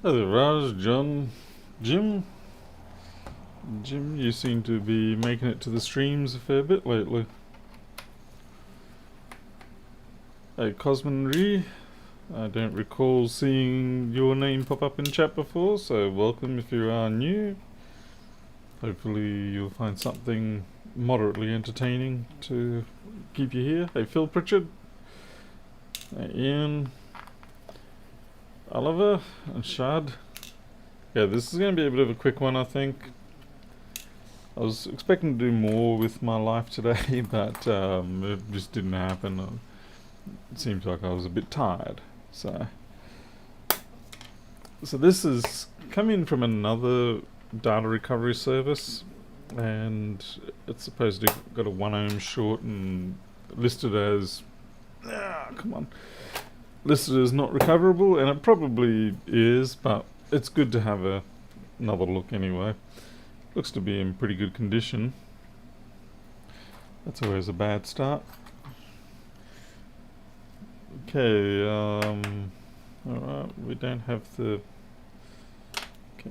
Hello, Raj, John, Jim. Jim, you seem to be making it to the streams a fair bit lately. Hey, Cosmonry. I don't recall seeing your name pop up in chat before, so welcome if you are new. Hopefully you'll find something moderately entertaining to keep you here. Hey, Phil Pritchard. Hey, Ian. Oliver and Shad. Yeah, this is going to be a bit of a quick one, I think. I was expecting to do more with my life today, but it just didn't happen. It seems like I was a bit tired. So this is coming from another data recovery service, and it's supposed to got a 1 ohm short and listed as come on, listed as not recoverable, and it probably is, but it's good to have another look anyway. Looks to be in pretty good condition. That's always a bad start. Okay, alright, we don't have the... Okay.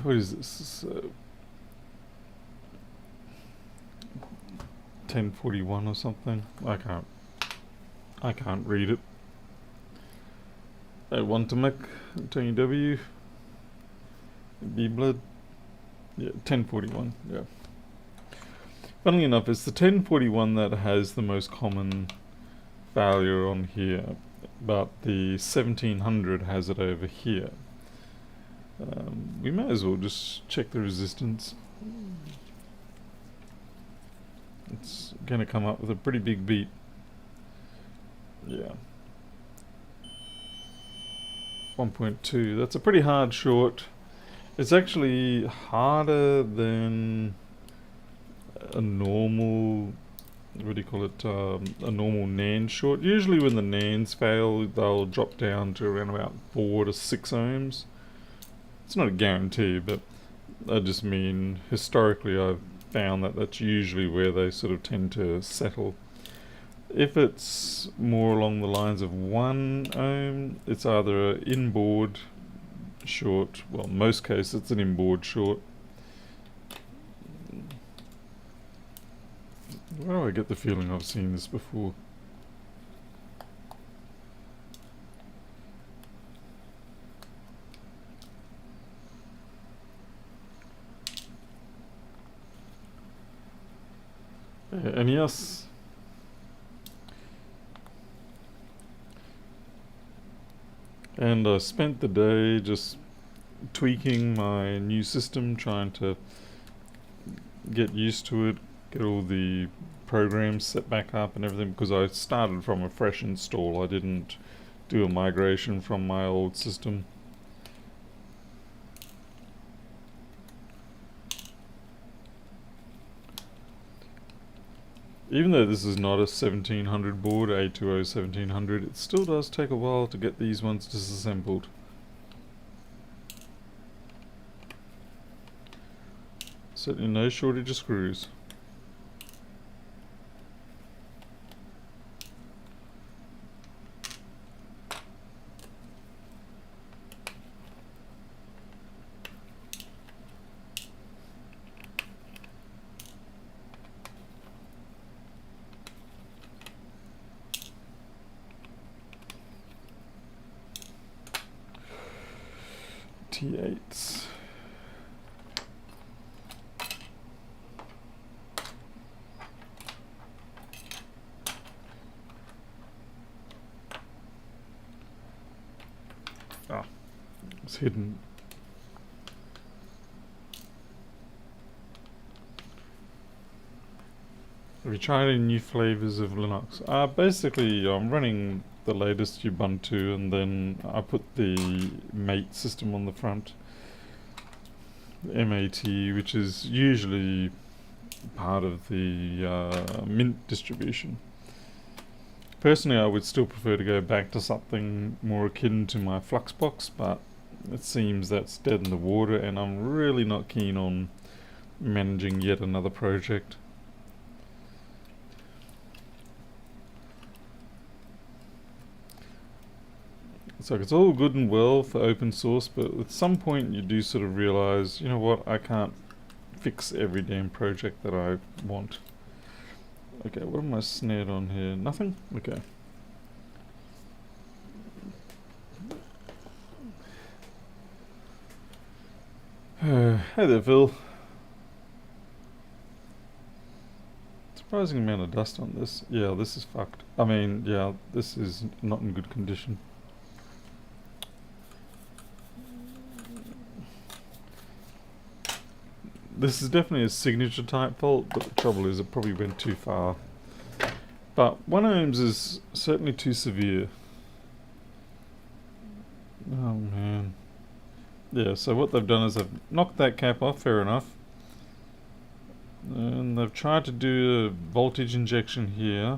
What is this? 1041 or something? I can't read it. I want to make Tony W. B blood. Yeah, 1041. Yeah. Funnily enough, it's the 1041 that has the most common failure on here, but the 1700 has it over here. We may as well just check the resistance. It's going to come up with a pretty big beat. Yeah. 1.2. That's a pretty hard short. It's actually harder than a normal, what do you call it, a normal NAND short. Usually when the NANDs fail, they'll drop down to around about 4 to 6 ohms. It's not a guarantee, but I just mean historically I've found that that's usually where they sort of tend to settle. If it's more along the lines of 1 ohm, it's either an inboard short. Well, in most cases it's an inboard short. Where do I get the feeling I've seen this before? And yes, and I spent the day just tweaking my new system, trying to get used to it, get all the programs set back up and everything, because I started from a fresh install. I didn't do a migration from my old system. Even though this is not a 1700 board, A20 1700, it still does take a while to get these ones disassembled. Certainly no shortage of screws. T8s. Ah, it's hidden. Have you tried any new flavors of Linux? Basically, I'm running the latest Ubuntu, and then I put the Mate system on the front. The MAT, which is usually part of the Mint distribution. Personally, I would still prefer to go back to something more akin to my Fluxbox, but it seems that's dead in the water, and I'm really not keen on managing yet another project. It's like it's all good and well for open source, but at some point you do sort of realize, you know what, I can't fix every damn project that I want. Okay, what am I snared on here? Nothing? Okay. Hey there, Phil. Surprising amount of dust on this. Yeah, this is fucked. I mean, yeah, this is not in good condition. This is definitely a signature type fault, but the trouble is it probably went too far. But 1 ohms is certainly too severe. Oh man. Yeah, so what they've done is they've knocked that cap off, fair enough. And they've tried to do a voltage injection here.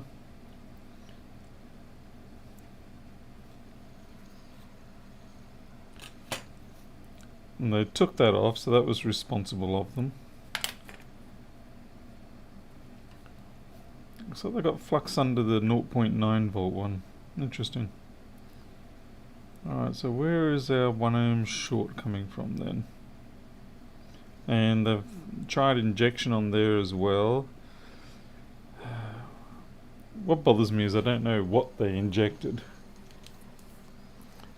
And they took that off, so that was responsible of them. So they got flux under the 0.9 volt one. Interesting. Alright, so where is our 1 ohm short coming from then? And they've tried injection on there as well. What bothers me is I don't know what they injected.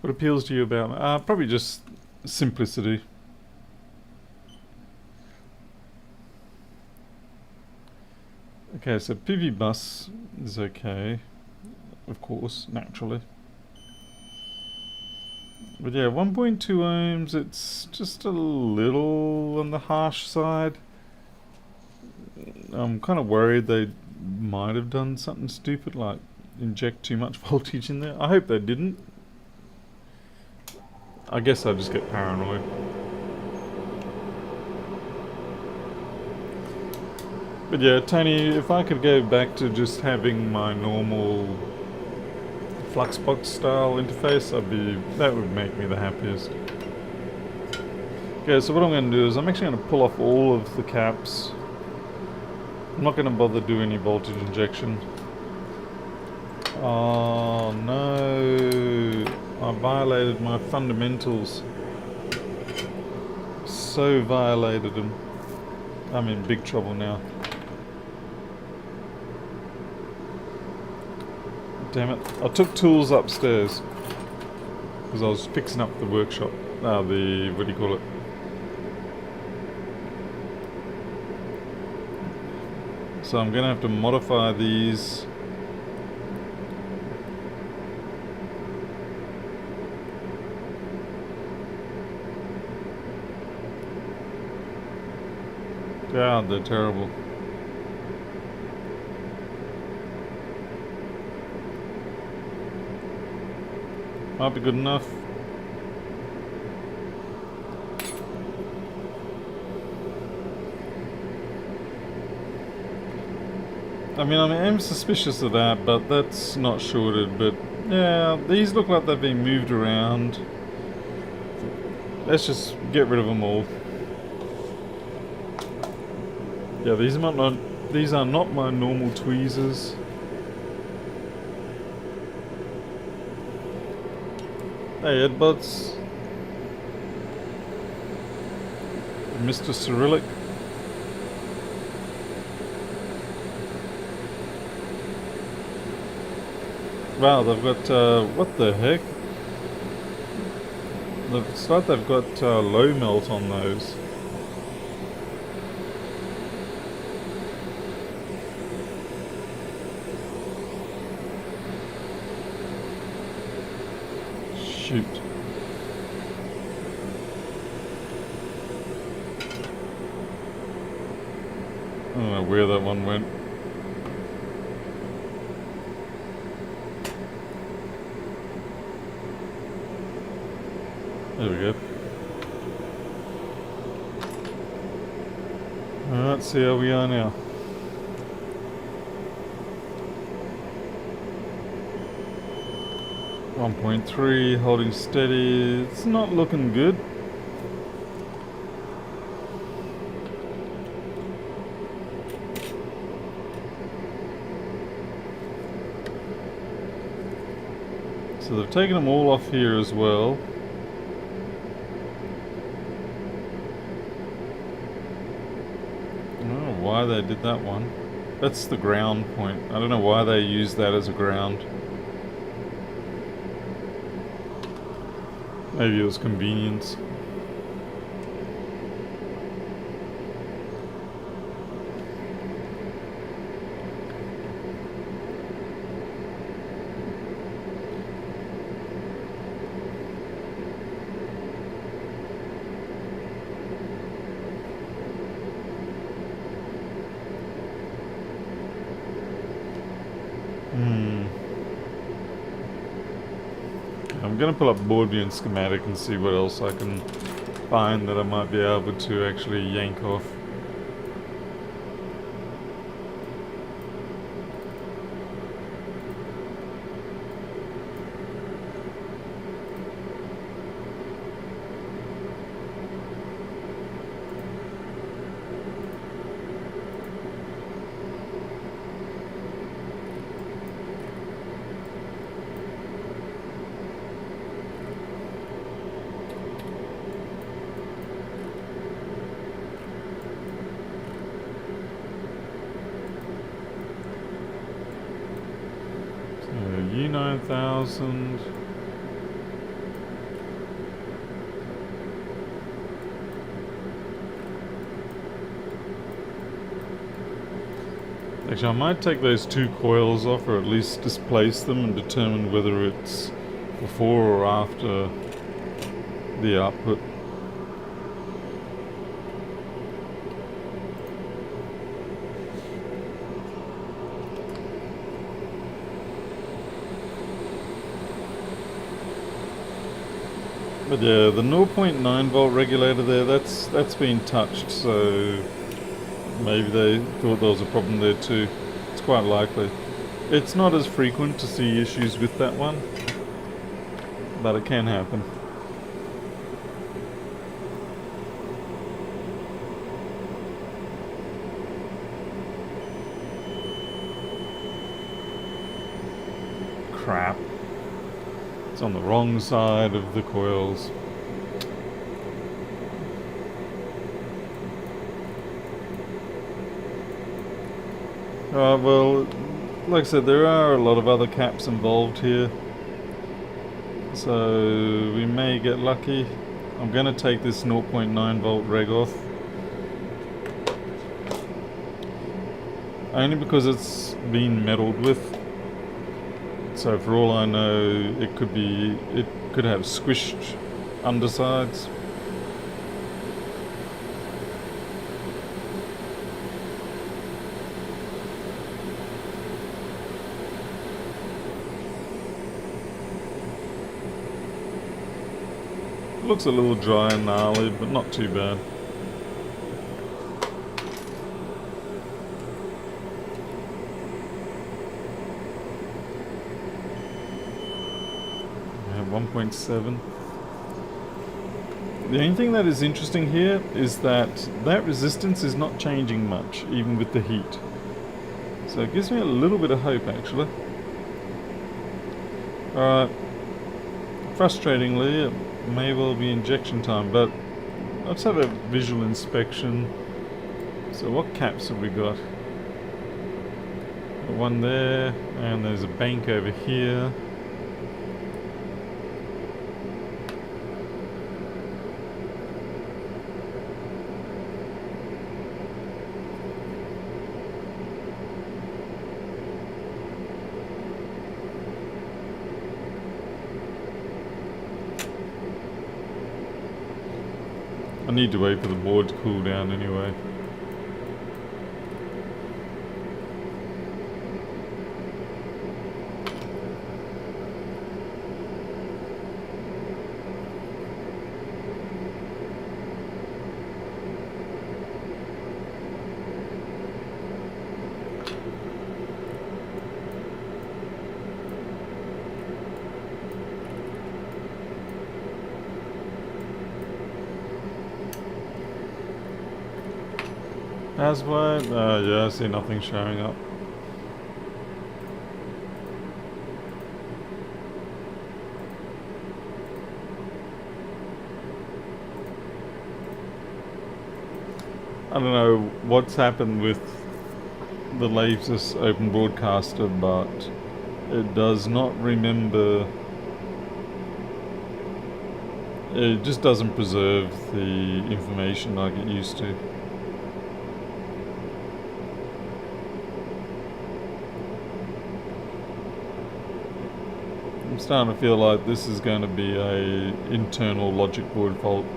What appeals to you about probably just simplicity. Okay, so PV bus is okay, of course, naturally. But yeah, 1.2 ohms, it's just a little on the harsh side. I'm kind of worried they might have done something stupid like inject too much voltage in there. I hope they didn't. I guess I just get paranoid. But yeah, Tony, if I could go back to just having my normal Fluxbox style interface, that would make me the happiest. Okay, so what I'm going to do is I'm actually going to pull off all of the caps. I'm not going to bother doing any voltage injection. Oh no, I violated my fundamentals. So violated them. I'm in big trouble now. Damn it. I took tools upstairs because I was fixing up the workshop. What do you call it? So I'm going to have to modify these. God, they're terrible. Might be good enough. I mean, I am suspicious of that, but that's not shorted. But yeah, these look like they've been moved around. Let's just get rid of them all. Yeah, these are not my normal tweezers. Hey, Edbuds. Mr. Cyrillic. Wow, they've got, what the heck? It's like they've got low melt on those. Shoot. I don't know where that one went. There we go. Let's see how we are now. .3, holding steady. It's not looking good. So they've taken them all off here as well. I don't know why they did that one. That's the ground point. I don't know why they use that as a ground. Maybe it was convenience. I'm going to pull up board view and schematic and see what else I can find that I might be able to actually yank off. U9000. Actually, I might take those two coils off, or at least displace them and determine whether it's before or after the output. But yeah, the 0.9 volt regulator there, that's been touched, so maybe they thought there was a problem there too. It's quite likely. It's not as frequent to see issues with that one, but it can happen. Crap. It's on the wrong side of the coils. Well, like I said, there are a lot of other caps involved here, so we may get lucky. I'm going to take this 0.9 volt reg off, only because it's been meddled with. So for all I know, it could have squished undersides. It looks a little dry and gnarly, but not too bad. We have 1.7. The only thing that is interesting here is that resistance is not changing much, even with the heat. So it gives me a little bit of hope, actually. Alright. Frustratingly, it may well be injection time, but let's have a visual inspection. So what caps have we got? Got one there, and there's a bank over here. I need to wait for the board to cool down anyway. As what? Yeah, I see nothing showing up. I don't know what's happened with the latest Open Broadcaster, but it does not remember. It just doesn't preserve the information like it used to. I'm starting to feel like this is going to be a internal logic board fault.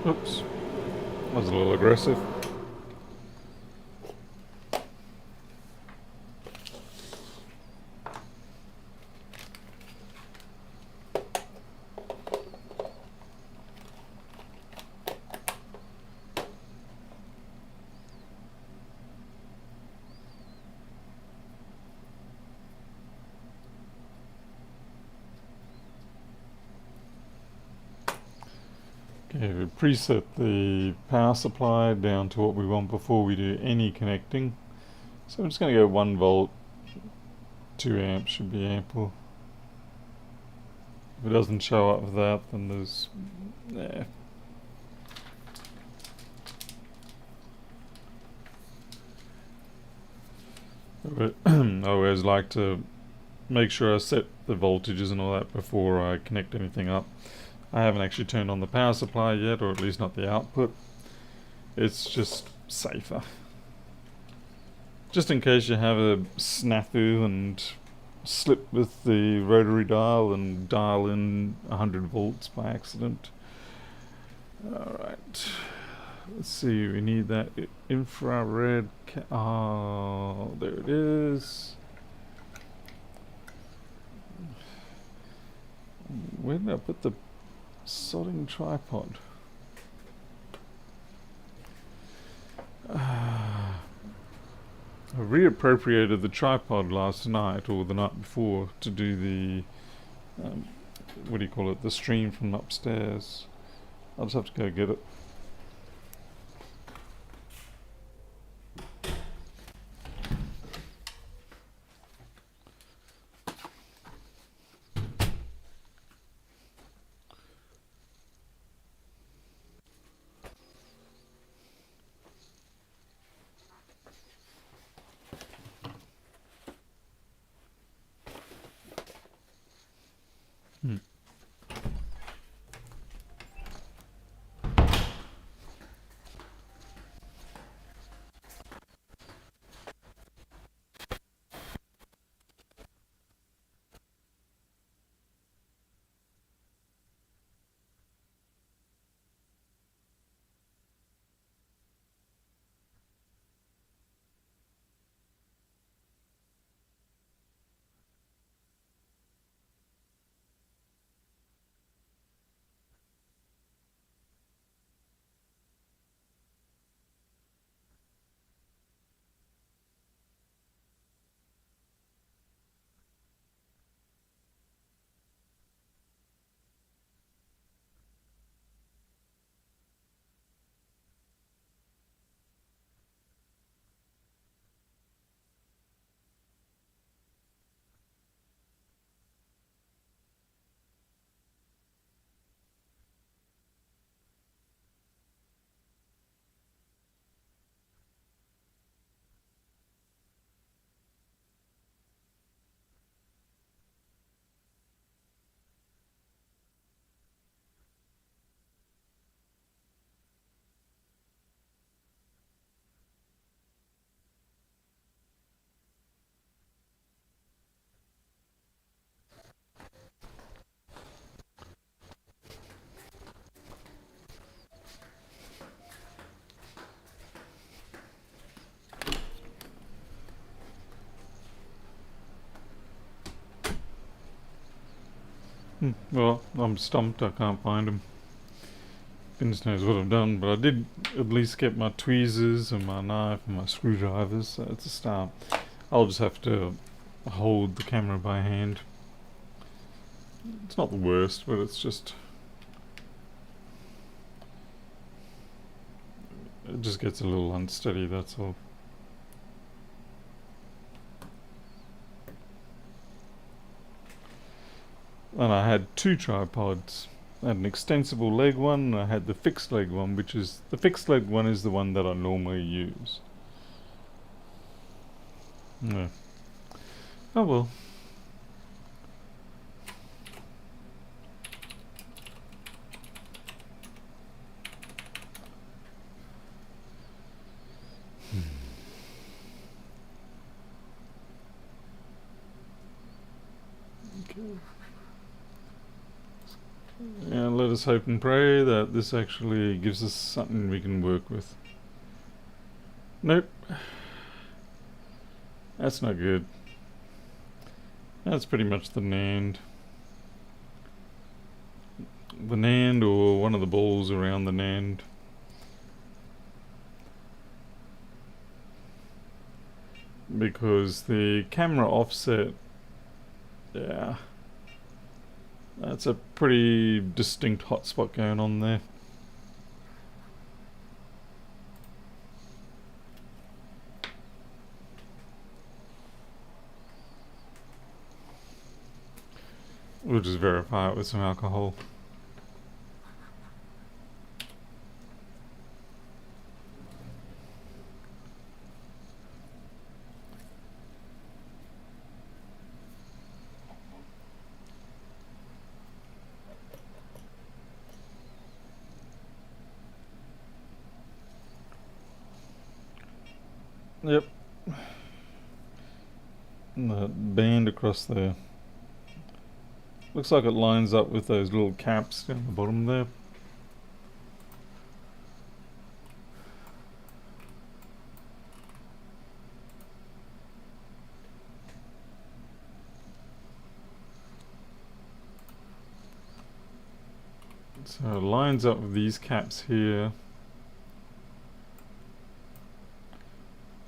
Oops, that was a little aggressive. Okay, we preset the power supply down to what we want before we do any connecting. So I'm just going to go 1 volt, 2 amps should be ample. If it doesn't show up with that, then there's... yeah. I always like to make sure I set the voltages and all that before I connect anything up. I haven't actually turned on the power supply yet, or at least not the output. It's just safer. Just in case you have a snafu and slip with the rotary dial and dial in 100 volts by accident. Alright, let's see, we need that infrared oh, there it is. Where did I put the soldering tripod? I reappropriated the tripod last night or the night before to do the what do you call it, the stream from upstairs. I'll just have to go get it. Well, I'm stumped. I can't find them. Goodness knows what I've done, but I did at least get my tweezers and my knife and my screwdrivers, so it's a start. I'll just have to hold the camera by hand. It's not the worst, but it's just... it just gets a little unsteady, that's all. And I had two tripods. I had an extensible leg one and I had the fixed leg one, which is... the fixed leg one is the one that I normally use. Yeah. Oh well. Okay. And let us hope and pray that this actually gives us something we can work with. Nope. That's not good. That's pretty much the NAND. The NAND or one of the balls around the NAND. Because the camera offset, yeah, that's a pretty distinct hotspot going on there. We'll just verify it with some alcohol. Yep. And the band across there. Looks like it lines up with those little caps down the bottom there. So it lines up with these caps here.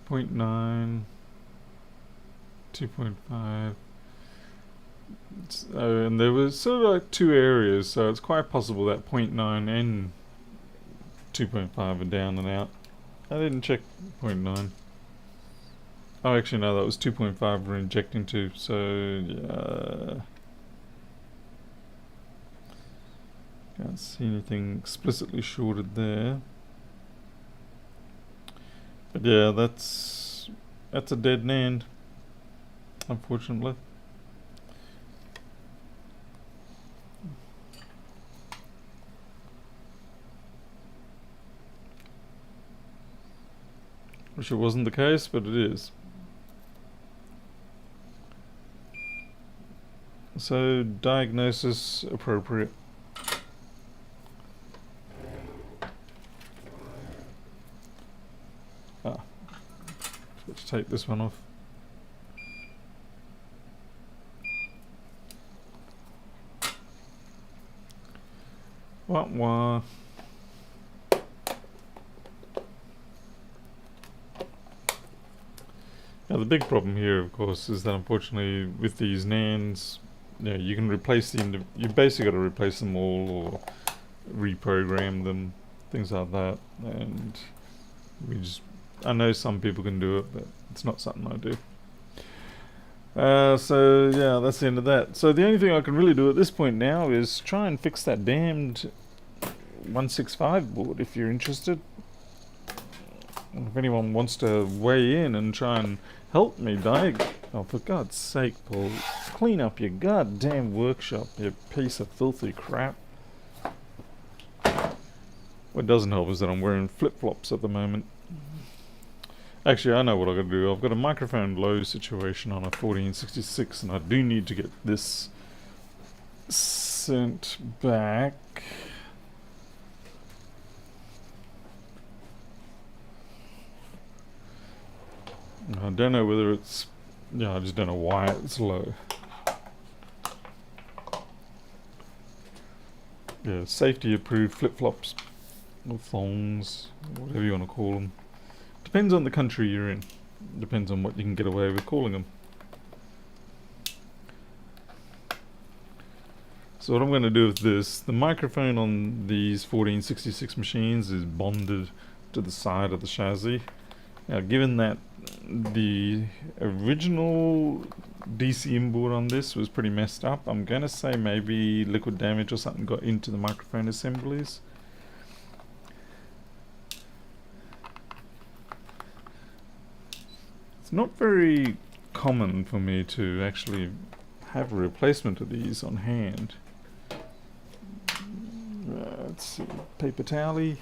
0.9, 2.5. And there was sort of like two areas, so it's quite possible that 0.9 and 2.5 are down and out. I didn't check 0.9. Oh, actually no, that was 2.5 we're injecting to, so yeah. Can't see anything explicitly shorted there. But yeah, that's a dead NAND, unfortunately. Wish it wasn't the case, but it is. So, diagnosis appropriate. Let's take this one off. Wah wah. Now the big problem here, of course, is that unfortunately with these NANDs, you know, you can replace you basically got to replace them all or reprogram them, things like that, and I know some people can do it, but it's not something I do. So yeah, that's the end of that. So the only thing I can really do at this point now is try and fix that damned 165 board if you're interested. And if anyone wants to weigh in and try and help me oh, for God's sake, Paul, clean up your goddamn workshop, you piece of filthy crap. What doesn't help is that I'm wearing flip-flops at the moment. Actually, I know what I've got to do. I've got a microphone low situation on a 1466, and I do need to get this sent back. I don't know whether it's... yeah, I just don't know why it's low. yeah, safety approved flip-flops or thongs, whatever you want to call them. Depends on the country you're in. Depends on what you can get away with calling them. So what I'm going to do with this, the microphone on these 1466 machines is bonded to the side of the chassis. Now, given that the original DC inboard on this was pretty messed up, I'm going to say maybe liquid damage or something got into the microphone assemblies. It's not very common for me to actually have a replacement of these on hand. Let's see, paper towel-y.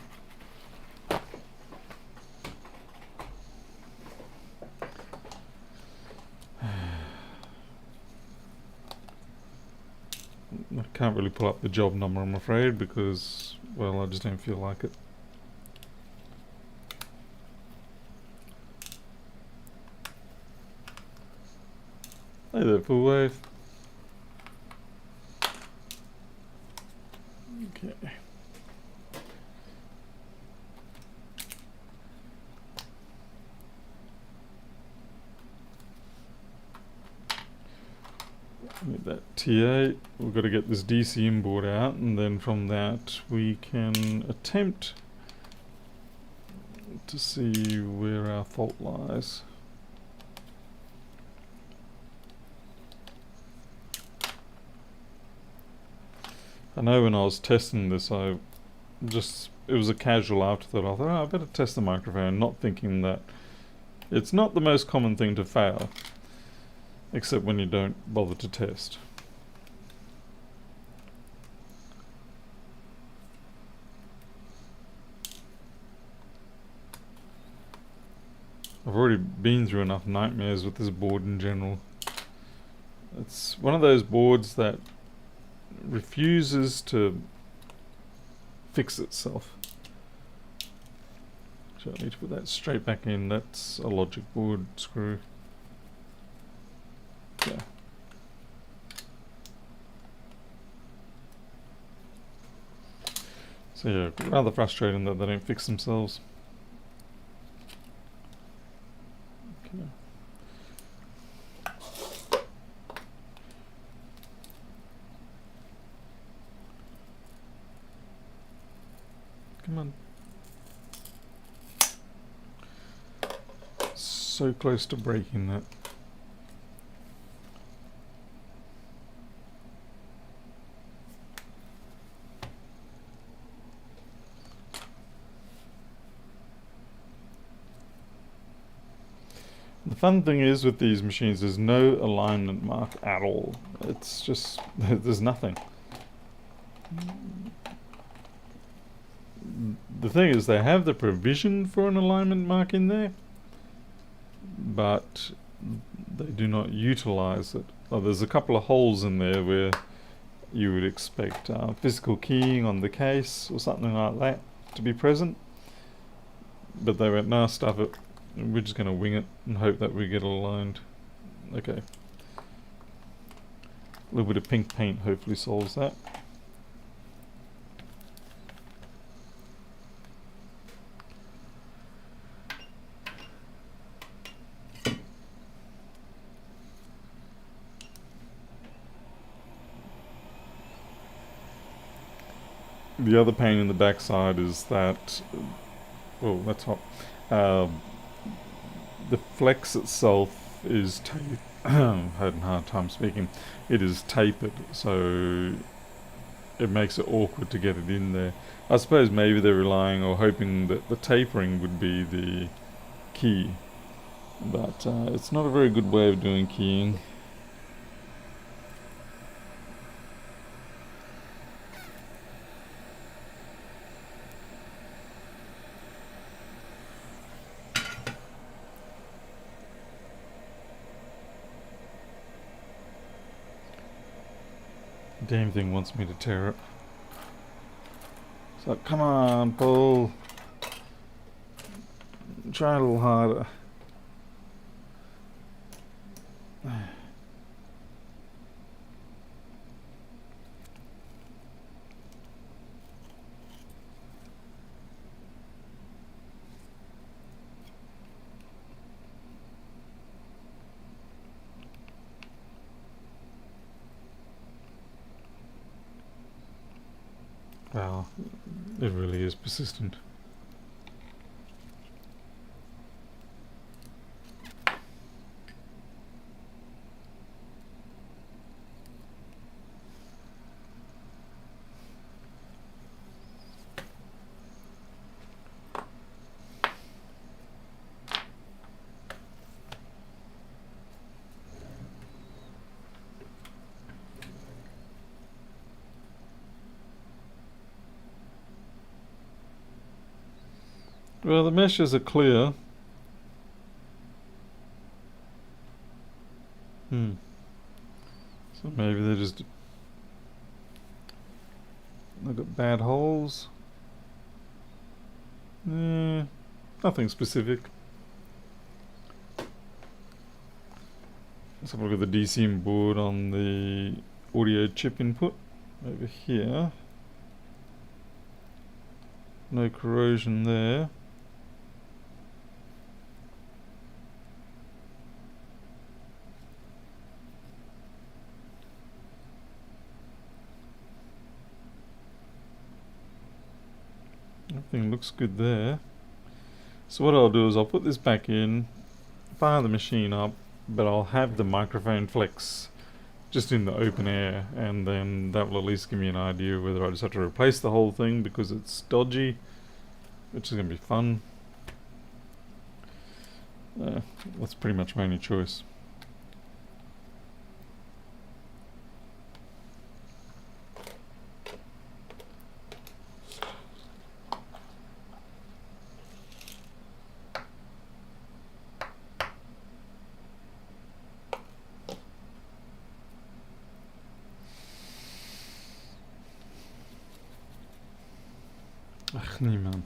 I can't really pull up the job number, I'm afraid, because, well, I just don't feel like it. Hey there, full wave. Okay. With that T8, we've got to get this DC inboard out, and then from that we can attempt to see where our fault lies. I know when I was testing this, it was a casual afterthought. I thought, oh, I better test the microphone, not thinking that it's not the most common thing to fail, except when you don't bother to test. I've already been through enough nightmares with this board in general. It's one of those boards that refuses to fix itself. So I need to put that straight back in. That's a logic board screw. Yeah. So yeah, rather frustrating that they don't fix themselves. Okay. Come on. So close to breaking that. The fun thing is with these machines, there's no alignment mark at all. It's just, there's nothing. The thing is, they have the provision for an alignment mark in there, but they do not utilize it. Oh, there's a couple of holes in there where you would expect physical keying on the case or something like that to be present, but they went, nah, stuff it. We're just going to wing it and hope that we get aligned. Okay. A little bit of pink paint hopefully solves that. The other pain in the backside is that, oh, that's hot. The flex itself is I'm having a hard time speaking. It is tapered, so it makes it awkward to get it in there. I suppose maybe they're relying or hoping that the tapering would be the key, but it's not a very good way of doing keying. Damn thing wants me to tear it. So come on, Paul. Try a little harder. Wow, it really is persistent. Well, the meshes are clear. So maybe they've got bad holes. Nothing specific. Let's have a look at the DCM board on the audio chip input over here. No corrosion there. Everything looks good there. So what I'll do is I'll put this back in, fire the machine up, but I'll have the microphone flex just in the open air, and then that will at least give me an idea whether I just have to replace the whole thing because it's dodgy, which is going to be fun. That's pretty much my only choice. Ach nee man.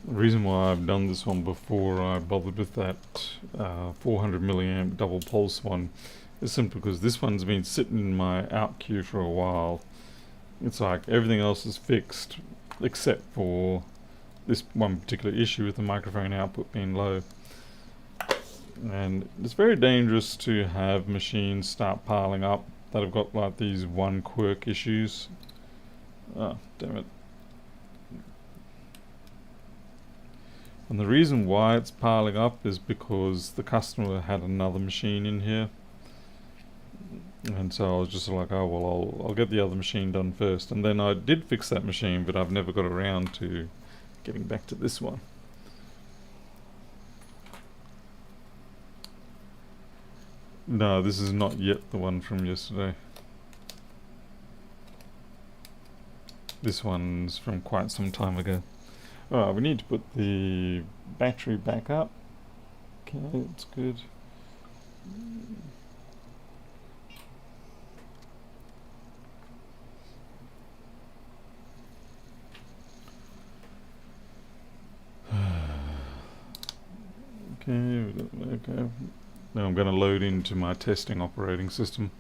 The reason why I've done this one before I bothered with that 400 milliamp double pulse one is simply because this one's been sitting in my out queue for a while. It's like everything else is fixed except for this one particular issue with the microphone output being low. And it's very dangerous to have machines start piling up that have got like these one quirk issues. Oh, damn it. And the reason why it's piling up is because the customer had another machine in here. And so I was just like, oh well, I'll get the other machine done first. And then I did fix that machine, but I've never got around to getting back to this one. No, this is not yet the one from yesterday. This one's from quite some time ago. Alright, we need to put the battery back up. Okay, that's good. Okay. Now I'm going to load into my testing operating system.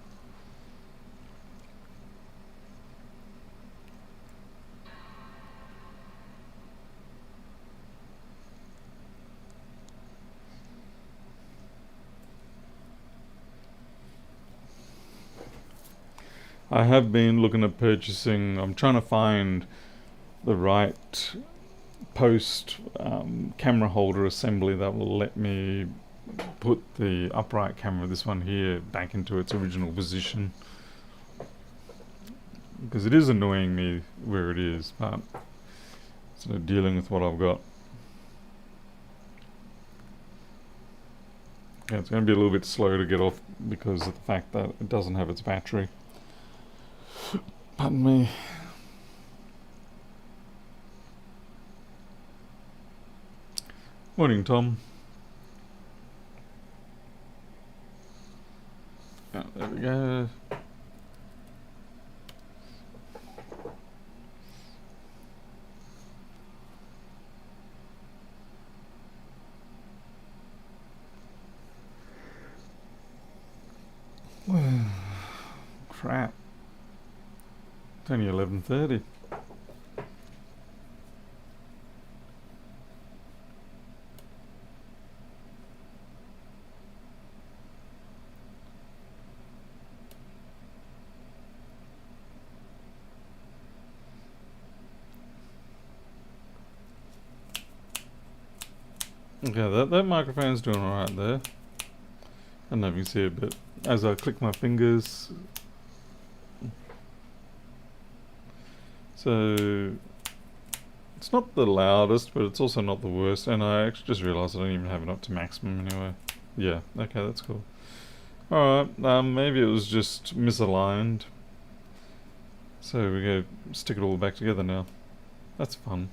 I have been looking at purchasing, I'm trying to find the right post camera holder assembly that will let me put the upright camera, this one here, back into its original position. Because it is annoying me where it is, but sort of dealing with what I've got. Yeah, it's going to be a little bit slow to get off because of the fact that it doesn't have its battery. Pardon me. Morning, Tom. we go. Crap. It's only 11:30. Okay, that microphone's doing alright there. I don't know if you can see it, but as I click my fingers, so it's not the loudest, but it's also not the worst. And I actually just realised I don't even have it up to maximum anyway. Yeah, okay, that's cool. Alright, maybe it was just misaligned. So we go stick it all back together now. That's fun.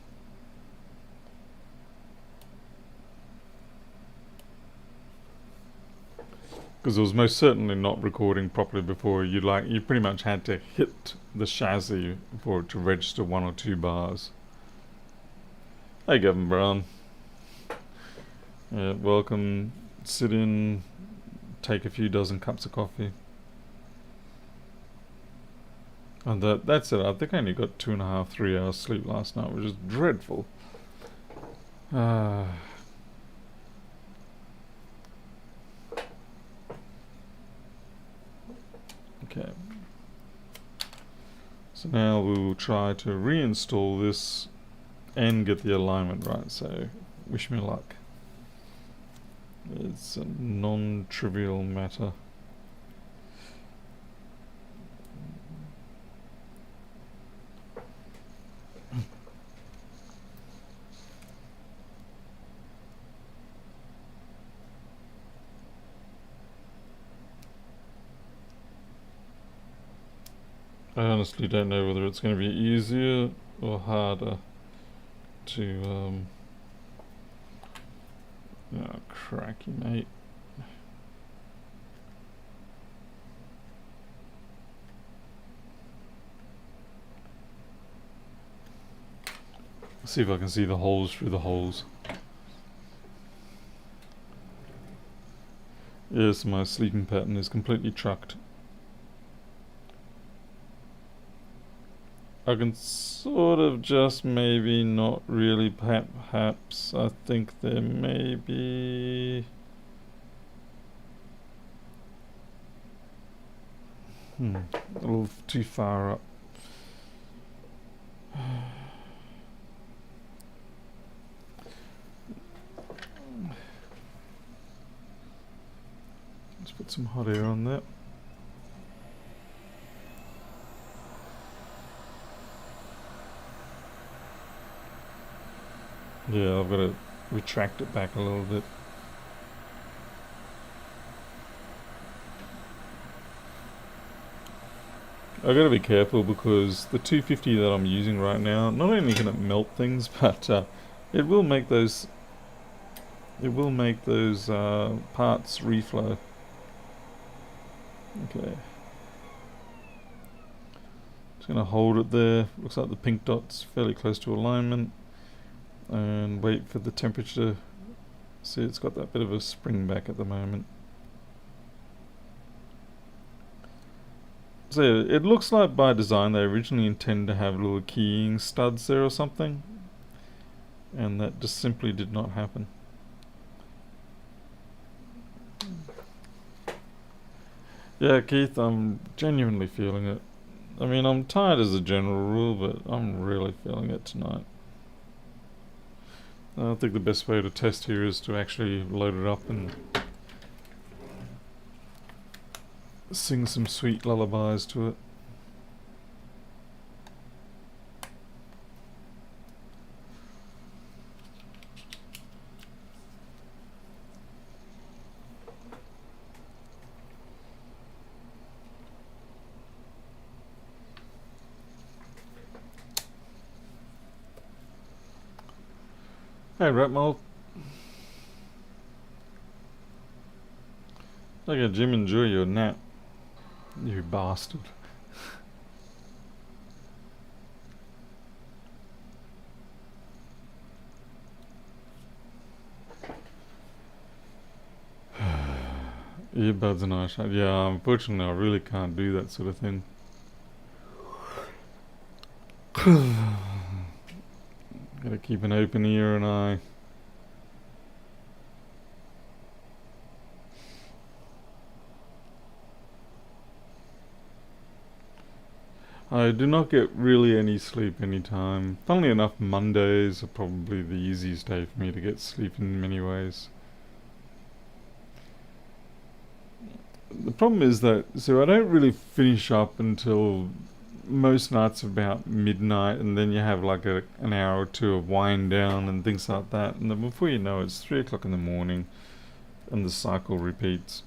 Because it was most certainly not recording properly before. You pretty much had to hit the chassis for it to register 1 or 2 bars. Hey Gavin Brown. Yeah, welcome. Sit in, take a few dozen cups of coffee. And that's it. I think I only got 2.5, 3 hours sleep last night, which is dreadful. Okay. So now we will try to reinstall this and get the alignment right, so wish me luck. It's a non-trivial matter. I honestly don't know whether it's going to be easier or harder to, oh, cracky, mate. Let's see if I can see the holes through the holes. Yes, my sleeping pattern is completely trucked. I can sort of just maybe, not really, perhaps. I think there may be... a little too far up. Let's put some hot air on that. Yeah, I've got to retract it back a little bit. I've got to be careful because the 250 that I'm using right now, not only can it melt things, but it will make those parts reflow. Okay. Just gonna hold it there. Looks like the pink dot's fairly close to alignment. And wait for the temperature. See, it's got that bit of a spring back at the moment. So yeah, it looks like by design they originally intend to have little keying studs there or something, and that just simply did not happen. Yeah, Keith, I'm genuinely feeling it. I mean, I'm tired as a general rule, but I'm really feeling it tonight. I think the best way to test here is to actually load it up and sing some sweet lullabies to it. Hey Ratmold. Okay, Jim, enjoy your nap. You bastard. Earbuds and eyeshade. Yeah, unfortunately I really can't do that sort of thing. Gotta keep an open ear and eye. I do not get really any sleep anytime. Funnily enough, Mondays are probably the easiest day for me to get sleep in many ways. The problem is that, so I don't really finish up until most nights about midnight, and then you have like an hour or two of wind down and things like that, and then before you know it, it's 3 o'clock in the morning, and the cycle repeats.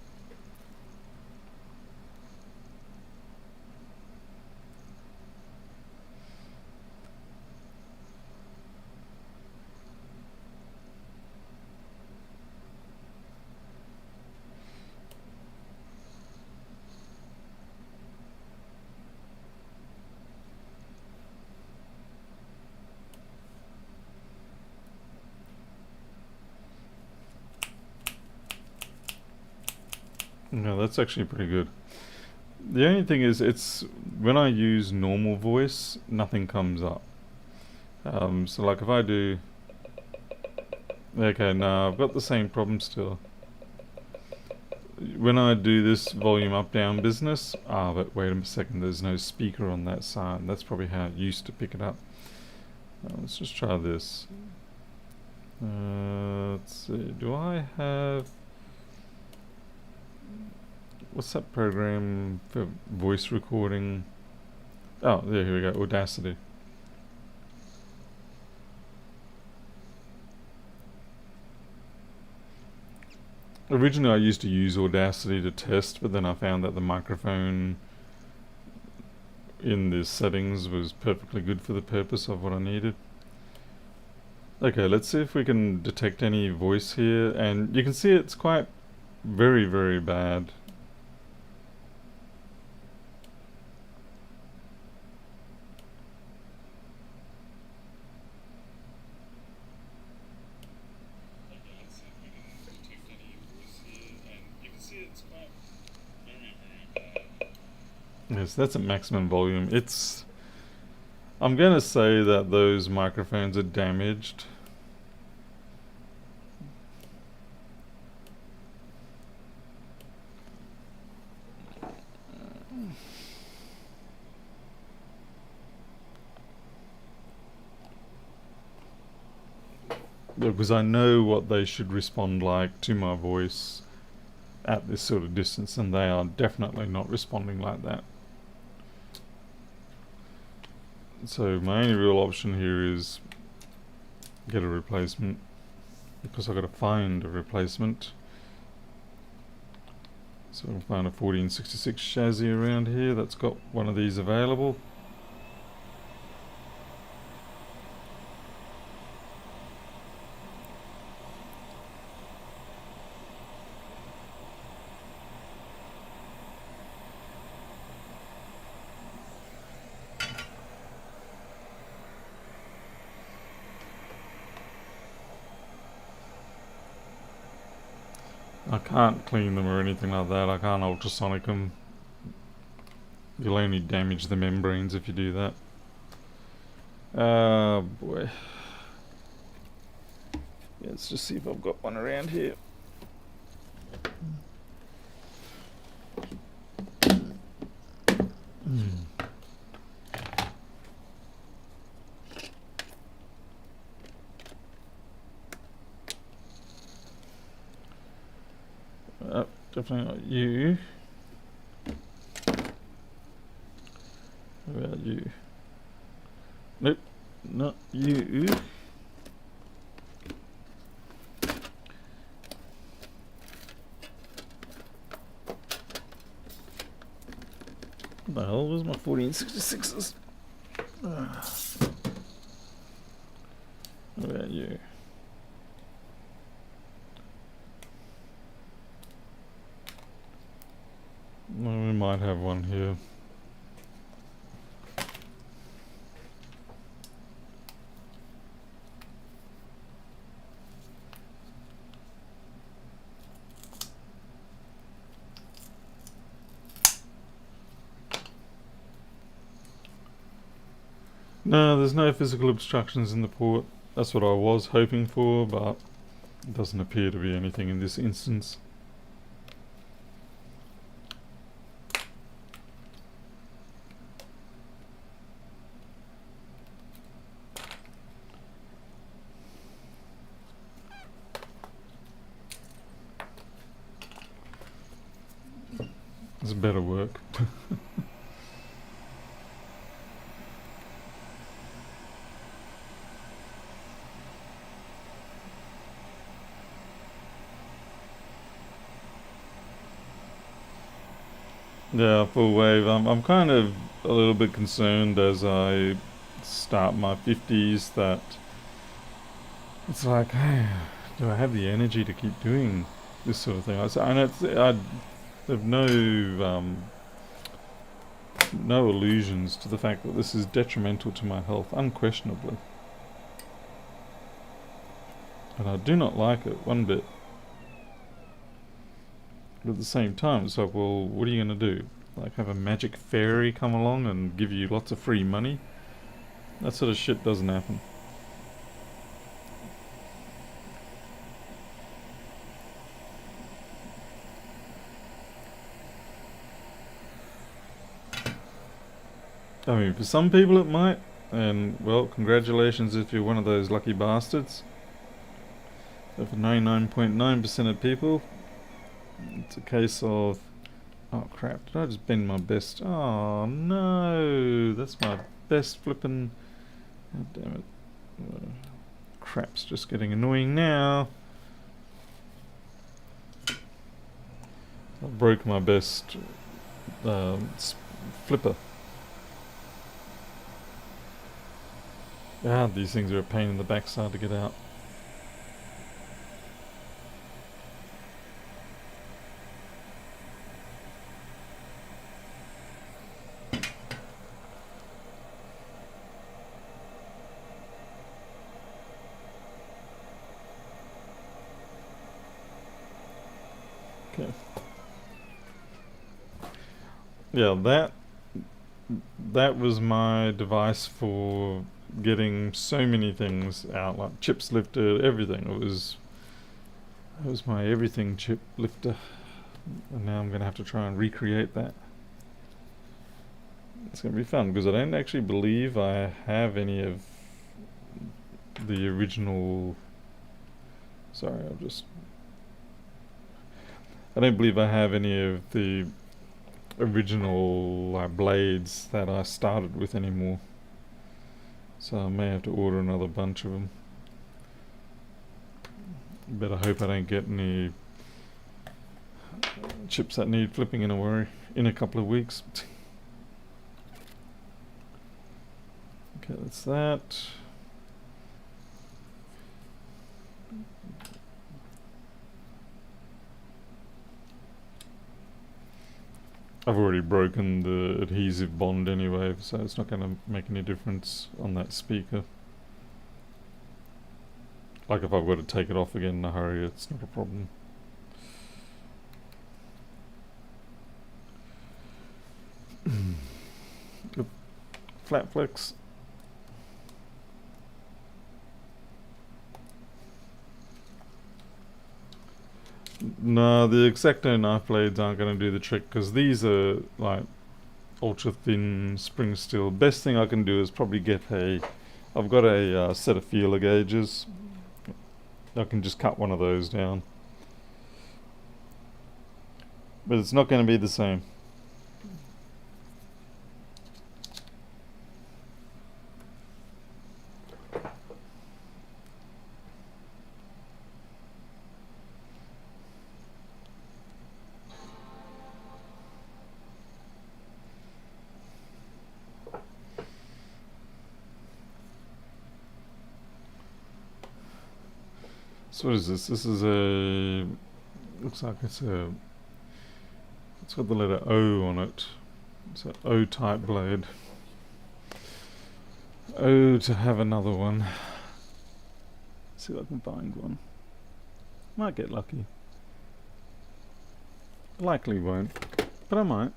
No, that's actually pretty good. The only thing is, it's when I use normal voice, nothing comes up. So like if I do, okay, no, I've got the same problem still. When I do this volume up down business, but wait a second, there's no speaker on that side. That's probably how it used to pick it up. Let's just try this. Let's see, do I have, what's that program for voice recording? Oh, there, here we go, Audacity. Originally I used to use Audacity to test, but then I found that the microphone in the settings was perfectly good for the purpose of what I needed. Okay, let's see if we can detect any voice here, and you can see it's quite very, very bad. Yes, that's at maximum volume. I'm gonna say that those microphones are damaged. Because I know what they should respond like to my voice at this sort of distance, and they are definitely not responding like that. So my only real option here is get a replacement, because I've got to find a replacement. So I'll find a 1466 chassis around here that's got one of these available. I can't clean them or anything like that. I can't ultrasonic them. You'll only damage the membranes if you do that. Oh boy. Yeah, let's just see if I've got one around here. Definitely not you. What about you? Nope, not you. What the hell was my 1466s? What about you? Well, we might have one here. No, there's no physical obstructions in the port. That's what I was hoping for, but it doesn't appear to be anything in this instance. It's better work. Yeah, full wave. I'm kind of a little bit concerned as I start my 50s that it's like, do I have the energy to keep doing this sort of thing? I know I have no illusions to the fact that this is detrimental to my health, unquestionably. And I do not like it one bit. But at the same time, it's like, well, what are you going to do? Like, have a magic fairy come along and give you lots of free money? That sort of shit doesn't happen. I mean, for some people it might, and well, congratulations if you're one of those lucky bastards. But for 99.9% of people, it's a case of, oh crap, did I just bend my best? Oh no, that's my best flippin', god damn it. Crap's just getting annoying now. I broke my best flipper. Ah, these things are a pain in the backside to get out. Okay. Yeah, that was my device for getting so many things out, like chips lifted, everything. It was my everything chip lifter, and now I'm gonna have to try and recreate that. It's gonna be fun because I don't actually believe I have any of the original. Sorry, I don't believe I have any of the original blades that I started with anymore. So I may have to order another bunch of them. But I hope I don't get any chips that need flipping in a couple of weeks. Okay, that's that. I've already broken the adhesive bond anyway, so it's not going to make any difference on that speaker. Like if I've got to take it off again in a hurry, it's not a problem. Flat flex. No, the X-Acto knife blades aren't going to do the trick because these are like ultra thin spring steel. Best thing I can do is probably get I've got a set of feeler gauges. I can just cut one of those down. But it's not going to be the same. So what is this? This is looks like it's a It's got the letter O on it. It's an O-type blade. O to have another one. See if I can find one. Might get lucky. Likely won't, but I might.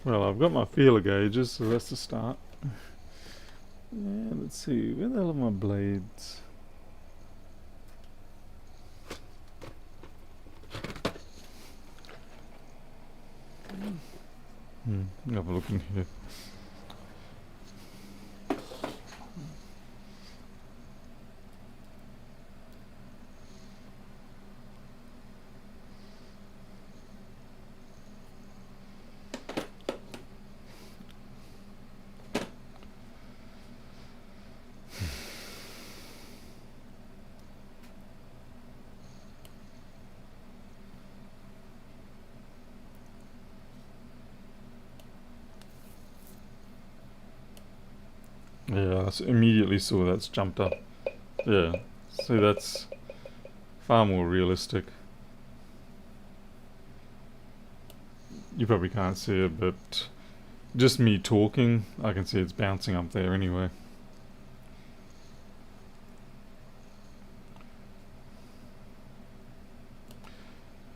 Well, I've got my feeler gauges, so that's the start. Yeah, let's see, where the hell are my blades? Have a look in here. Yeah, I immediately saw that's jumped up. Yeah, see, that's far more realistic. You probably can't see it, but just me talking, I can see it's bouncing up there anyway.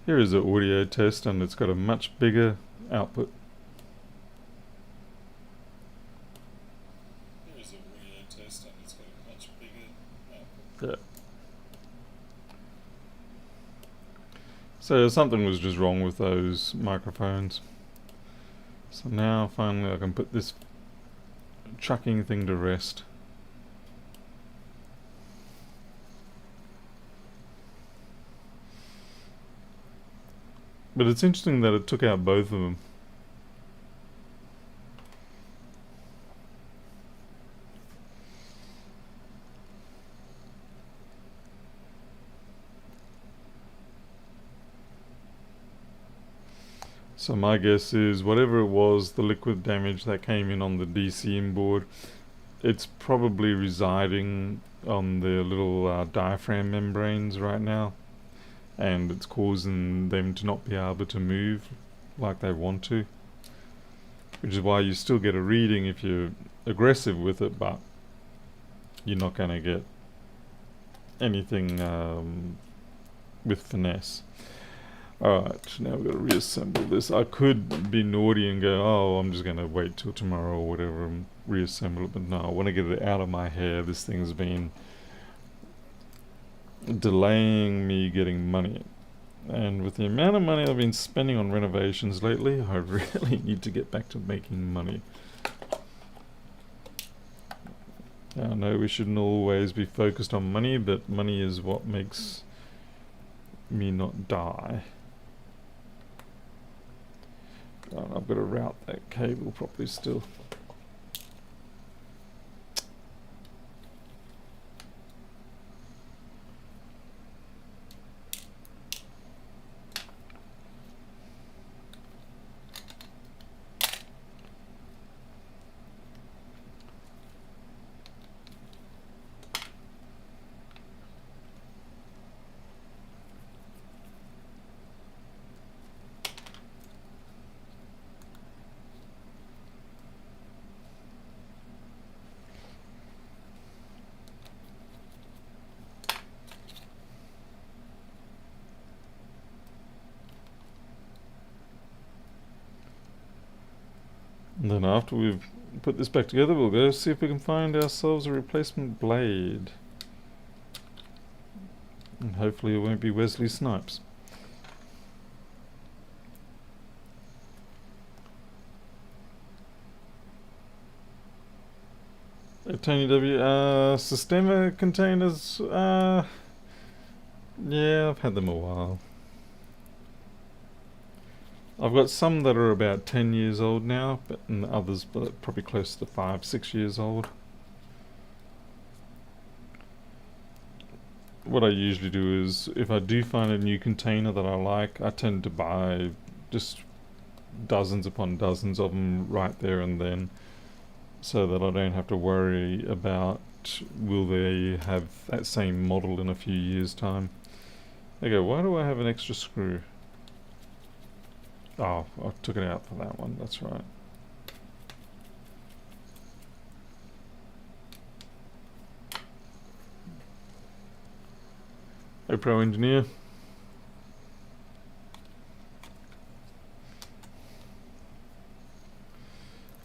Here is an audio test, and it's got a much bigger output. Yeah. So something was just wrong with those microphones. So now finally I can put this chucking thing to rest. But it's interesting that it took out both of them. So my guess is whatever it was, the liquid damage that came in on the DCM board, it's probably residing on the little diaphragm membranes right now, and it's causing them to not be able to move like they want to, which is why you still get a reading if you're aggressive with it, but you're not going to get anything with finesse. Alright, now we've got to reassemble this. I could be naughty and go, oh, I'm just going to wait till tomorrow or whatever and reassemble it, but no, I want to get it out of my hair. This thing's been delaying me getting money. And with the amount of money I've been spending on renovations lately, I really need to get back to making money. I know we shouldn't always be focused on money, but money is what makes me not die. I've got to route that cable properly still. And then after we've put this back together, we'll go see if we can find ourselves a replacement blade. And hopefully it won't be Wesley Snipes. Tony W. Sistema containers. Yeah, I've had them a while. I've got some that are about 10 years old now, but and others probably close to 5-6 years old. What I usually do is, if I do find a new container that I like, I tend to buy just dozens upon dozens of them right there and then, so that I don't have to worry about will they have that same model in a few years' time. Okay, why do I have an extra screw? Oh, I took it out for that one, that's right. Hey, Pro Engineer.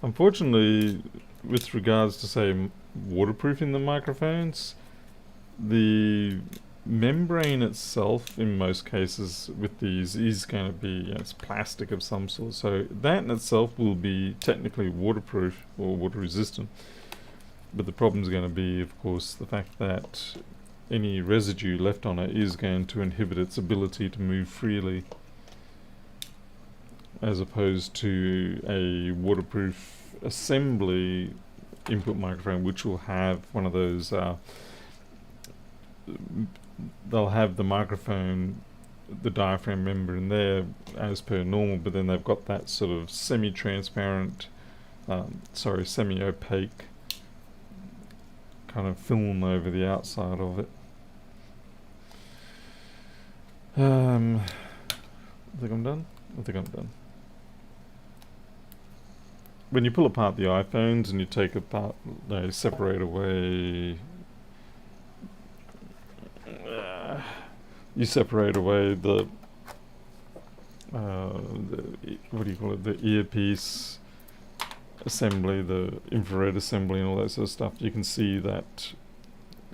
Unfortunately, with regards to, say, waterproofing the microphones, the membrane itself, in most cases with these, is going to be, it's plastic of some sort. So that in itself will be technically waterproof or water resistant. But the problem is going to be, of course, the fact that any residue left on it is going to inhibit its ability to move freely, as opposed to a waterproof assembly input microphone, which will have one of those they'll have the microphone, the diaphragm member in there as per normal, but then they've got that sort of semi-transparent, semi-opaque kind of film over the outside of it. I think I'm done. I think I'm done. When you pull apart the iPhones and you take apart, they separate away. You separate away the what do you call it? The earpiece assembly, the infrared assembly, and all that sort of stuff. You can see that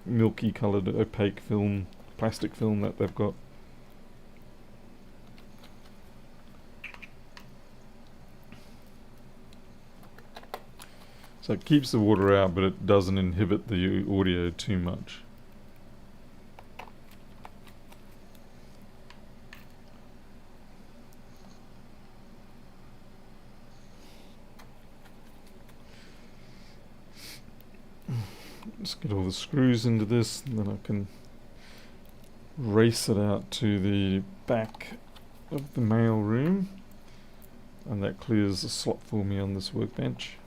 milky coloured opaque film, plastic film that they've got. So it keeps the water out, but it doesn't inhibit the audio too much. Just get all the screws into this, and then I can race it out to the back of the mail room, and that clears the slot for me on this workbench.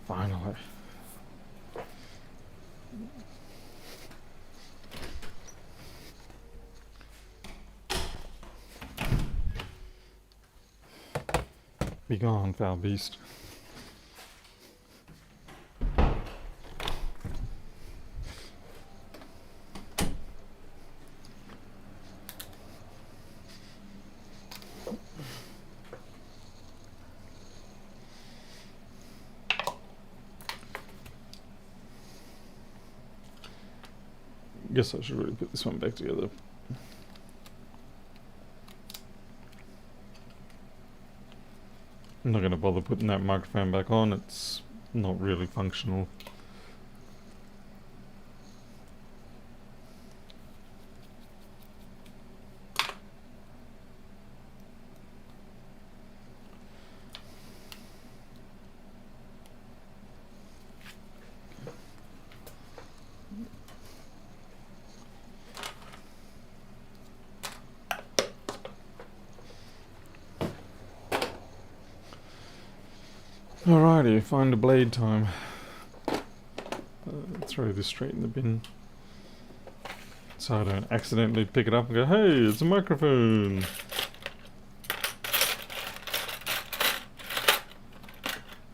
Finally. Be gone, foul beast. Guess I should really put this one back together. I'm not going to bother putting that microphone back on, it's not really functional. Alrighty, find a blade time. Throw this straight in the bin, so I don't accidentally pick it up and go, hey, it's a microphone!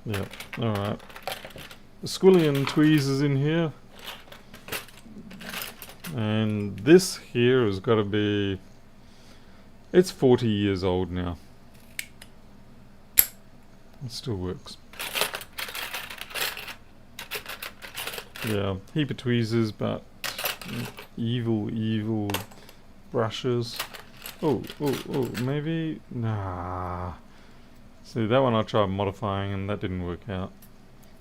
Yep, alright. The squillion tweezers in here. And this here has got to be... it's 40 years old now. It still works. Yeah, heap of tweezers, but evil brushes. Oh, maybe... nah. See, that one I tried modifying and that didn't work out.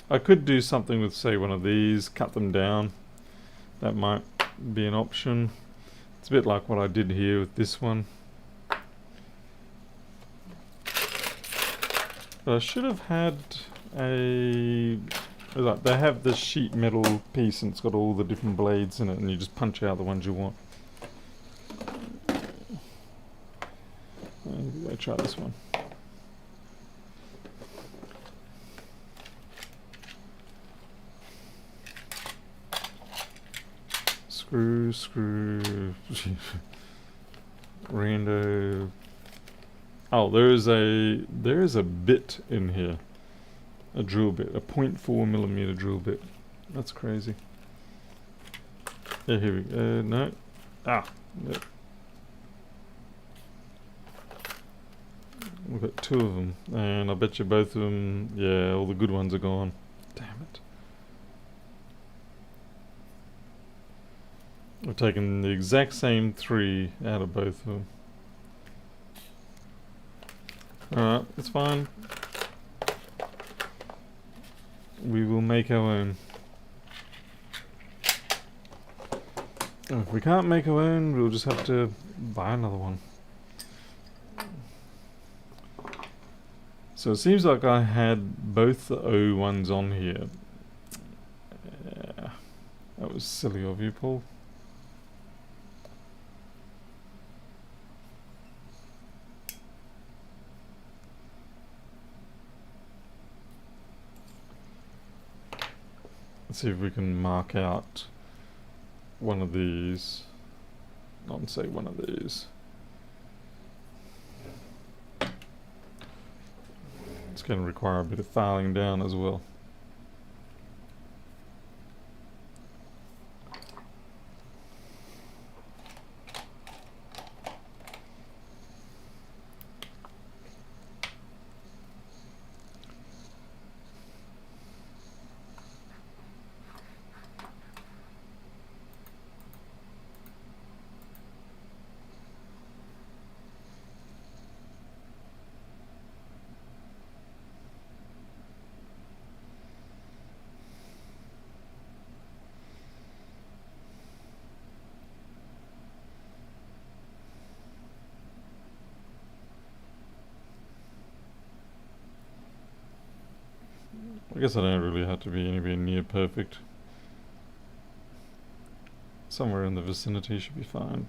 I could do something with, say, one of these, cut them down. That might be an option. It's a bit like what I did here with this one. But I should have had a... Like, they have this sheet metal piece and it's got all the different blades in it, and you just punch out the ones you want. Maybe I try this one. Screw. Rando. Oh, there is a bit in here. A drill bit, a 0.4mm drill bit. That's crazy. Yeah, here we go. No. Ah. Yep. We've got two of them, and I bet you both of them, yeah, all the good ones are gone. Damn it. I've taken the exact same three out of both of them. Alright, it's fine. We will make our own. If we can't make our own, we'll just have to buy another one. So it seems like I had both the O ones on here. Yeah, that was silly of you, Paul. Let's see if we can mark out one of these. Not say one of these. It's going to require a bit of filing down as well. I guess I don't really have to be anywhere near perfect. Somewhere in the vicinity should be fine.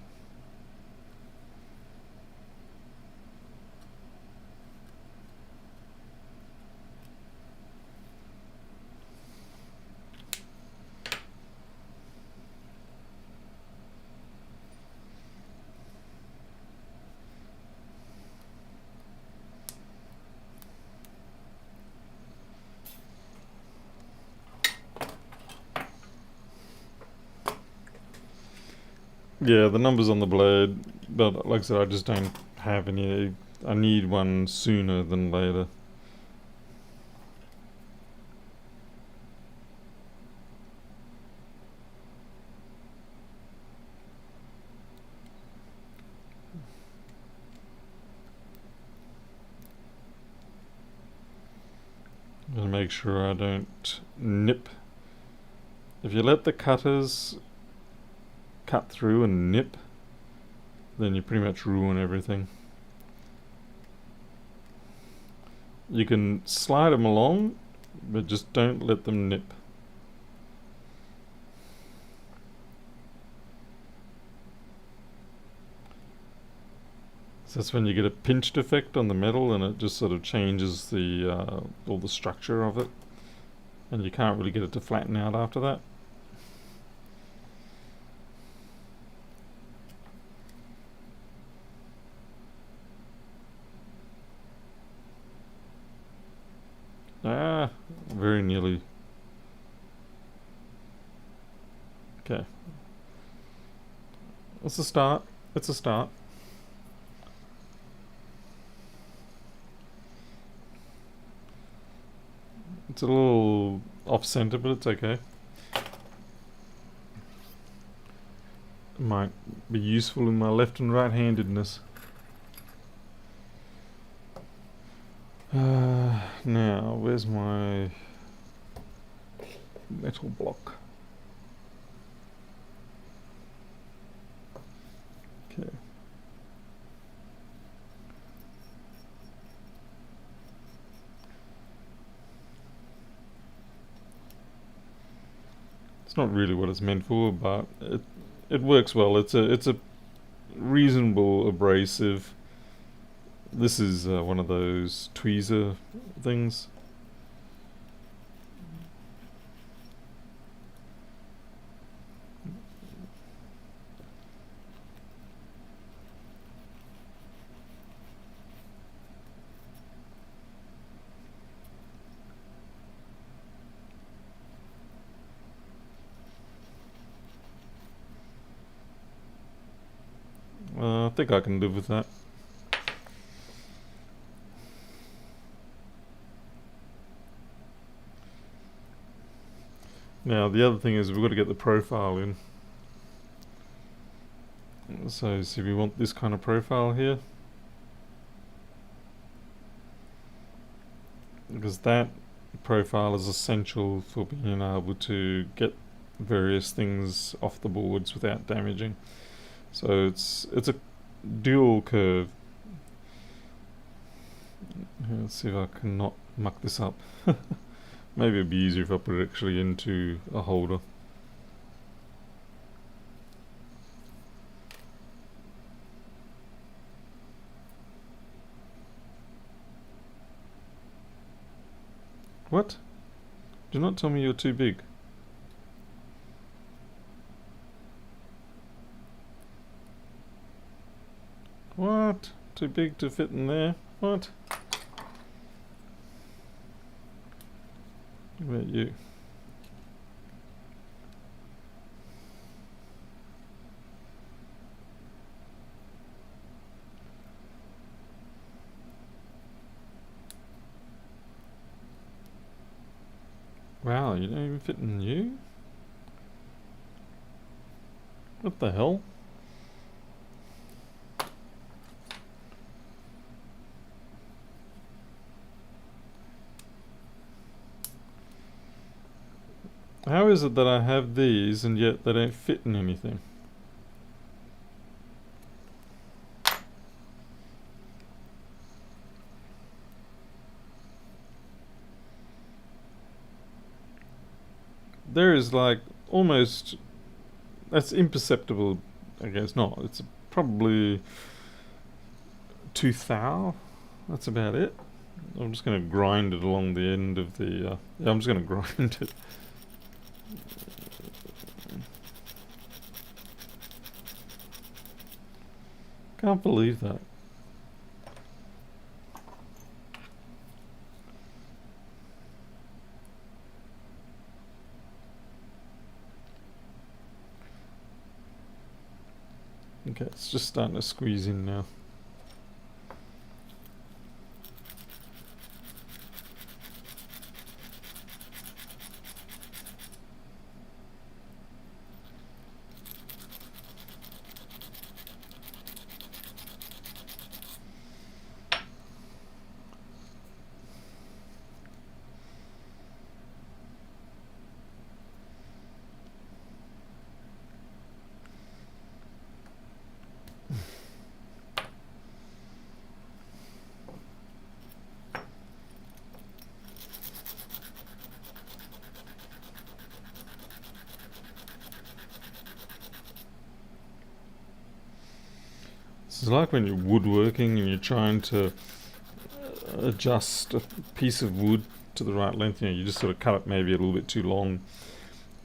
Yeah, the numbers on the blade, but like I said, I just don't have any. I need one sooner than later. Gonna make sure I don't nip. If you let the cutters cut through and nip, then you pretty much ruin everything. You can slide them along, but just don't let them nip. So that's when you get a pinched effect on the metal, and it just sort of changes the all the structure of it, and you can't really get it to flatten out after that. Ah, very nearly. Okay. It's a start. It's a start. It's a little off-center, but it's okay. It might be useful in my left and right-handedness. Now, where's my metal block? Okay. It's not really what it's meant for, but it works well. It's a reasonable abrasive. This is one of those tweezer things. I think I can live with that. Now the other thing is we've got to get the profile in. So see, we want this kind of profile here, because that profile is essential for being able to get various things off the boards without damaging. So it's a dual curve. Let's see if I can not muck this up. Maybe it'd be easier if I put it actually into a holder. What? Do not tell me you're too big. What? Too big to fit in there? What? What about you? Wow, you don't even fit in you? What the hell? How is it that I have these and yet they don't fit in anything? There is like almost, that's imperceptible. I guess not. It's probably 2 thou. That's about it. I'm just going to grind it along the end of the. Yeah, I'm just going to grind it. Can't believe that. Okay, it's just starting to squeeze in now. It's like when you're woodworking and you're trying to adjust a piece of wood to the right length. You just sort of cut it maybe a little bit too long,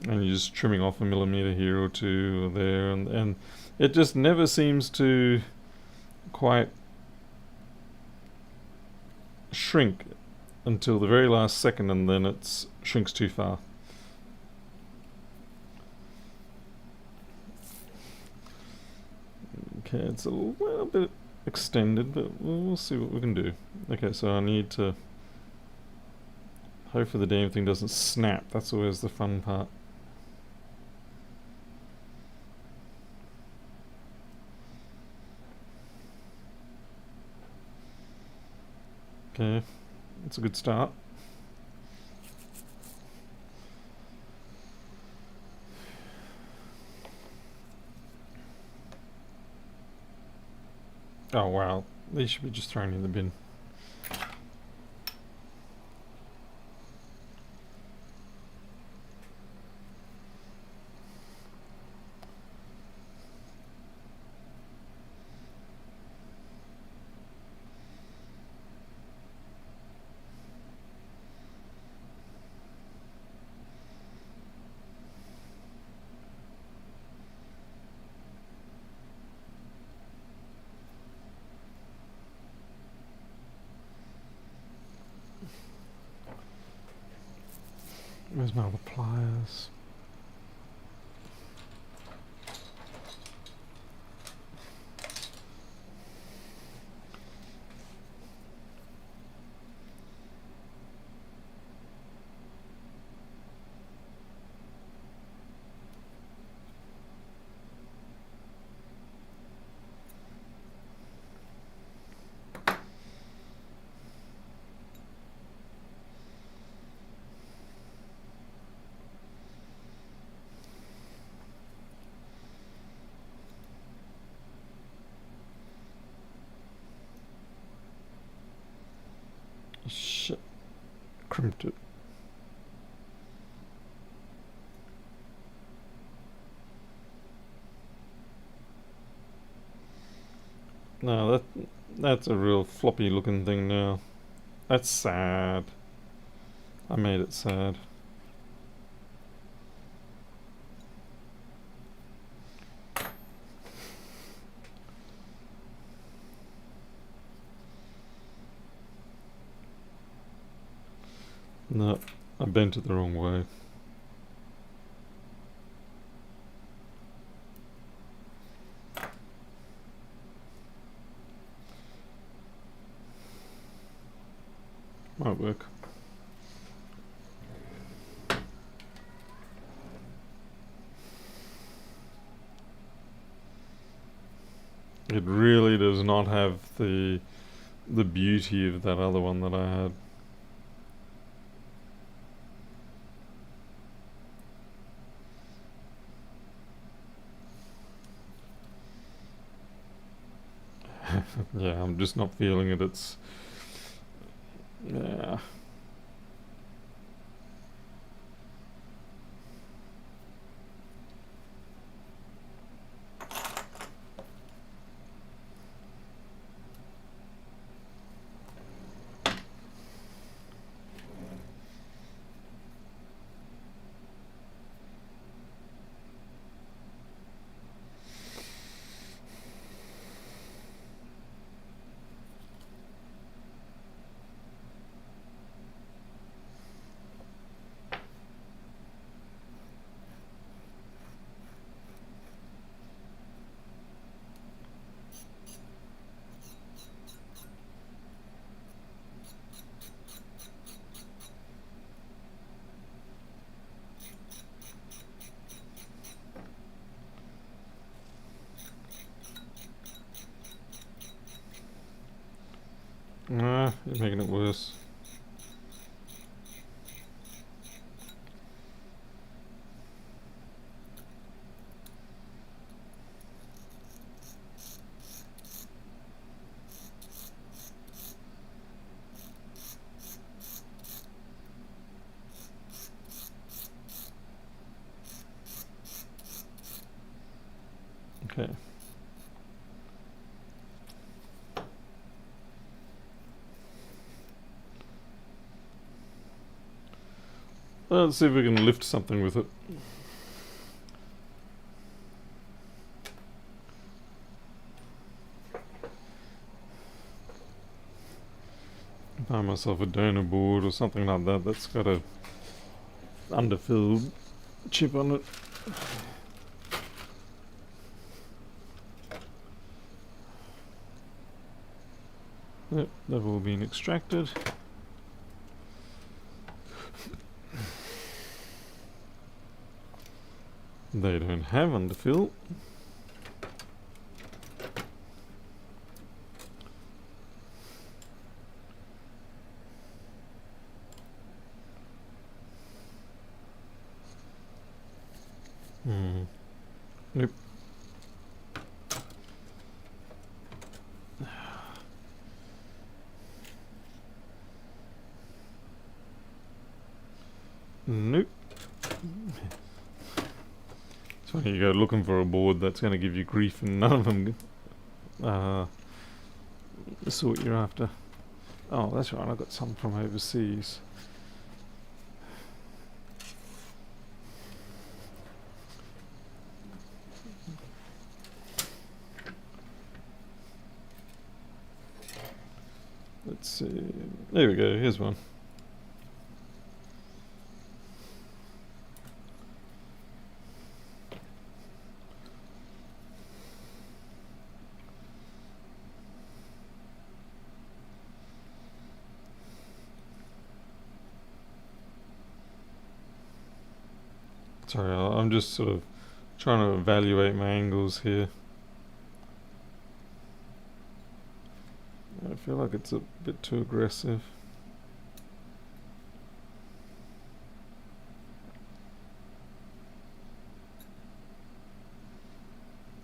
and you're just trimming off a millimeter here or two or there, and it just never seems to quite shrink until the very last second, and then it shrinks too far. Okay, it's a little bit extended, but we'll see what we can do. Okay, so I need to hopefully the damn thing doesn't snap. That's always the fun part. Okay, that's a good start. Oh wow, these should be just thrown in the bin. Where's my other pliers? Shit. Crimped it. No, that's a real floppy looking thing now. That's sad. I made it sad. No, I bent it the wrong way. Might work. It really does not have the beauty of that other one that I had. Yeah, I'm just not feeling it. It's... yeah. Nah, you're making it worse. Okay. Let's see if we can lift something with it. Buy myself a donor board or something like that that's got a underfilled chip on it. Yep, they've all been extracted. They don't have underfill. Nope. Nope. It's funny, you go looking for a board that's going to give you grief and none of them the sort you're after. Oh, that's right, I got some from overseas. Let's see. There we go, here's one. Sorry, I'm just sort of trying to evaluate my angles here. I feel like it's a bit too aggressive.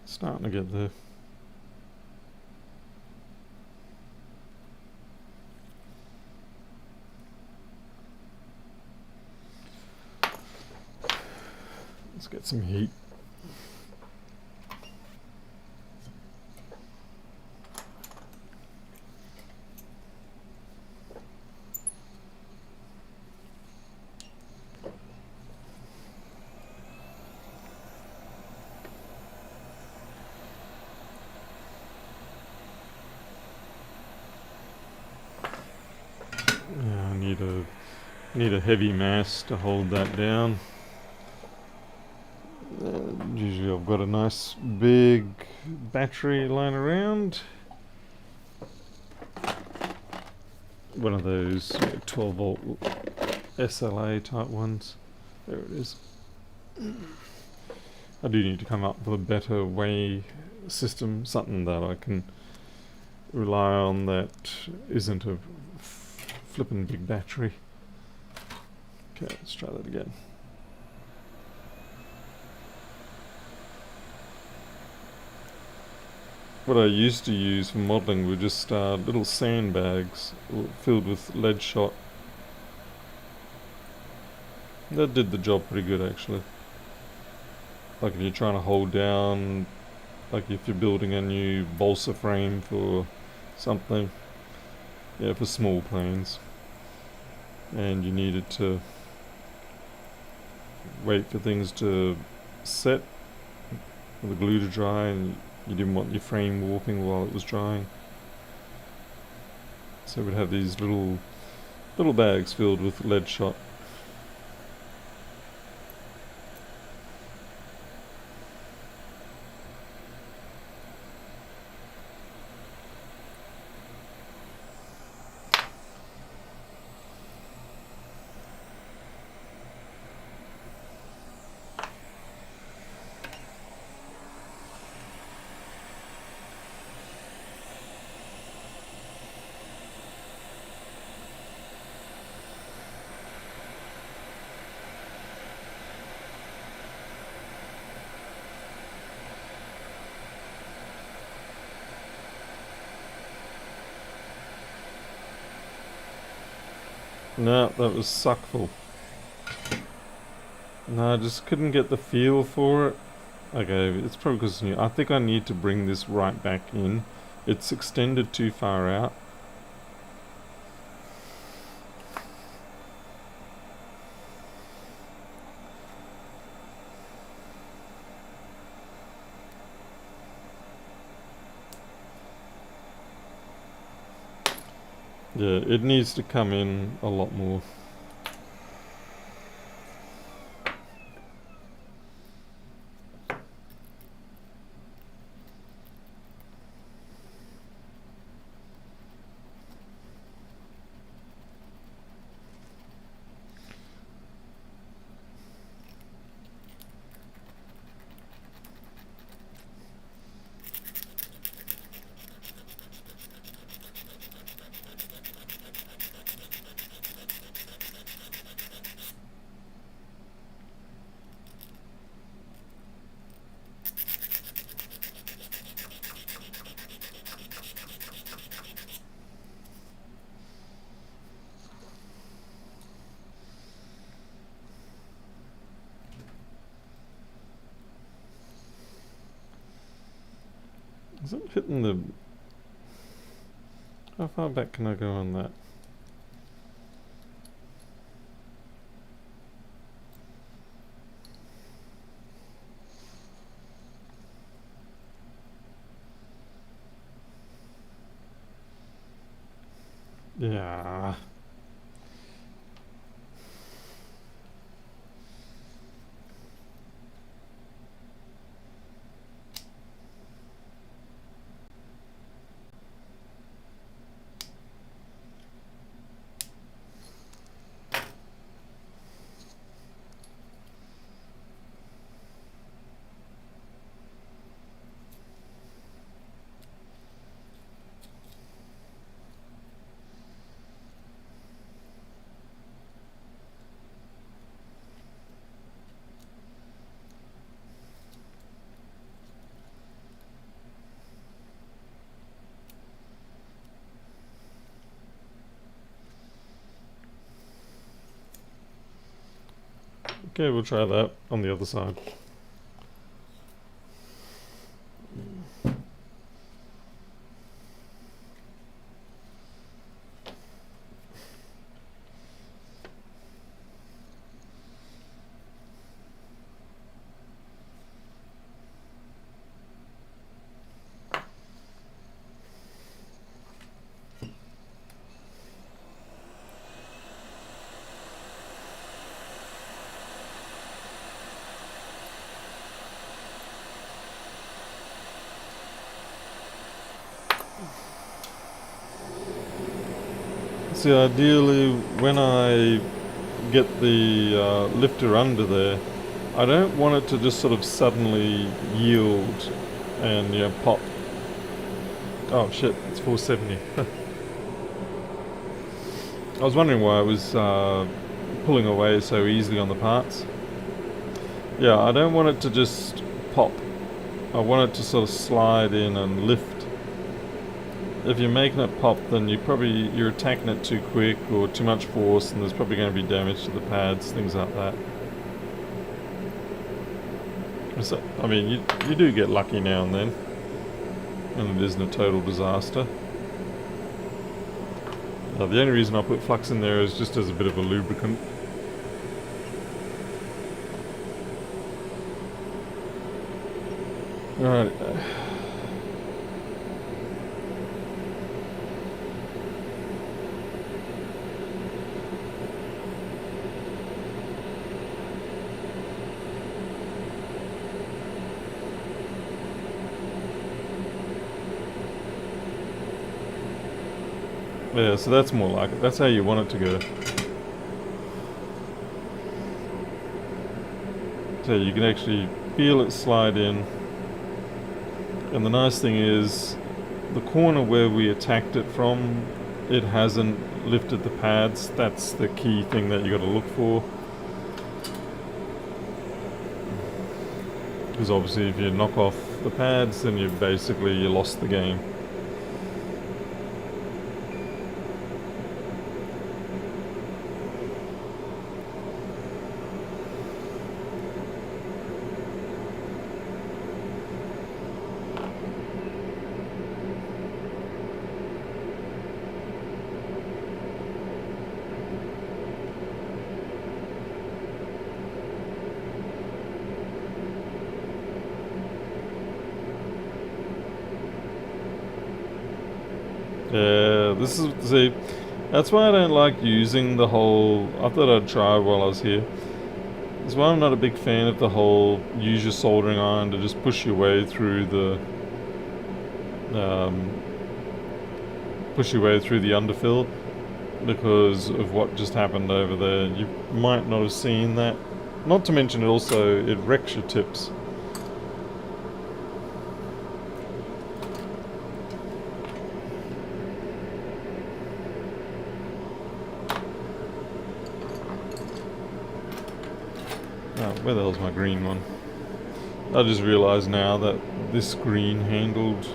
Starting to get there. Let's get some heat. Yeah, I need a heavy mass to hold that down. Usually I've got a nice big battery lying around. One of those 12 volt SLA type ones. There it is. I do need to come up with a better way system, something that I can rely on that isn't a flippin' big battery. Okay, let's try that again. What I used to use for modelling were just little sandbags filled with lead shot. That did the job pretty good actually. Like if you're trying to hold down, like if you're building a new balsa frame for something, yeah, for small planes, and you needed to wait for things to set, for the glue to dry, and you didn't want your frame warping while it was drying. So we'd have these little bags filled with lead shot. No, that was suckful. No, I just couldn't get the feel for it. Okay, it's probably because I think I need to bring this right back in. It's extended too far out. Yeah, it needs to come in a lot more. Is it hitting the... How far back can I go on that? Yeah. Okay, we'll try that on the other side. See, ideally, when I get the lifter under there, I don't want it to just sort of suddenly yield and pop. Oh shit, it's 470. I was wondering why it was pulling away so easily on the parts. Yeah, I don't want it to just pop. I want it to sort of slide in and lift. If you're making it pop, then you're attacking it too quick or too much force, and there's probably going to be damage to the pads, things like that. So, I mean, you do get lucky now and then, and it isn't a total disaster. The only reason I put flux in there is just as a bit of a lubricant. Alright. Yeah, so that's more like it. That's how you want it to go. So you can actually feel it slide in. And the nice thing is, the corner where we attacked it from, it hasn't lifted the pads. That's the key thing that you got to look for. Because obviously if you knock off the pads, then you lost the game. Yeah, that's why I don't like using the whole. I thought I'd try while I was here. That's why I'm not a big fan of the whole use your soldering iron to just push your way through the underfill, because of what just happened over there. You might not have seen that. Not to mention it wrecks your tips. Where the hell's my green one? I just realised now that this green handled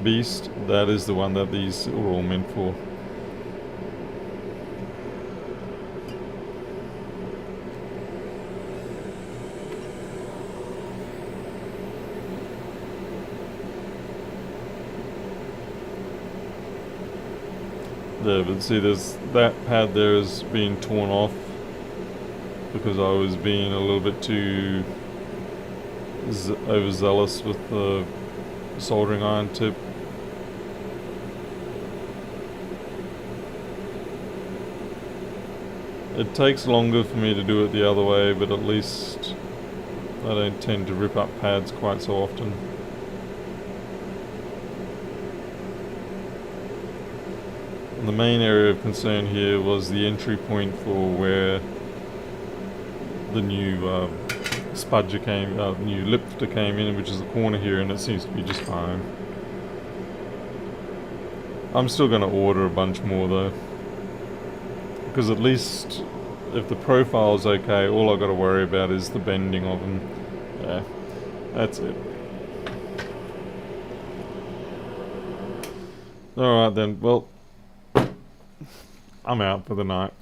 beast, that is the one that these are all meant for. Yeah, but see, that pad there is being torn off because I was being a little bit too overzealous with the soldering iron tip. It takes longer for me to do it the other way, but at least I don't tend to rip up pads quite so often. And the main area of concern here was the entry point for where the new new lifter came in, which is the corner here, and it seems to be just fine. I'm still going to order a bunch more though, because at least if the profile's okay, all I've got to worry about is the bending of them. Yeah, that's it. Alright then, well, I'm out for the night.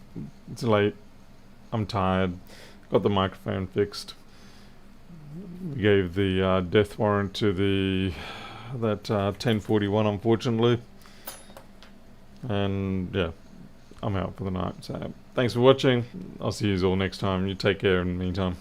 It's late. I'm tired. got the microphone fixed. We gave the death warrant to that 1041, unfortunately. And yeah, I'm out for the night. So thanks for watching. I'll see you all next time. You take care in the meantime.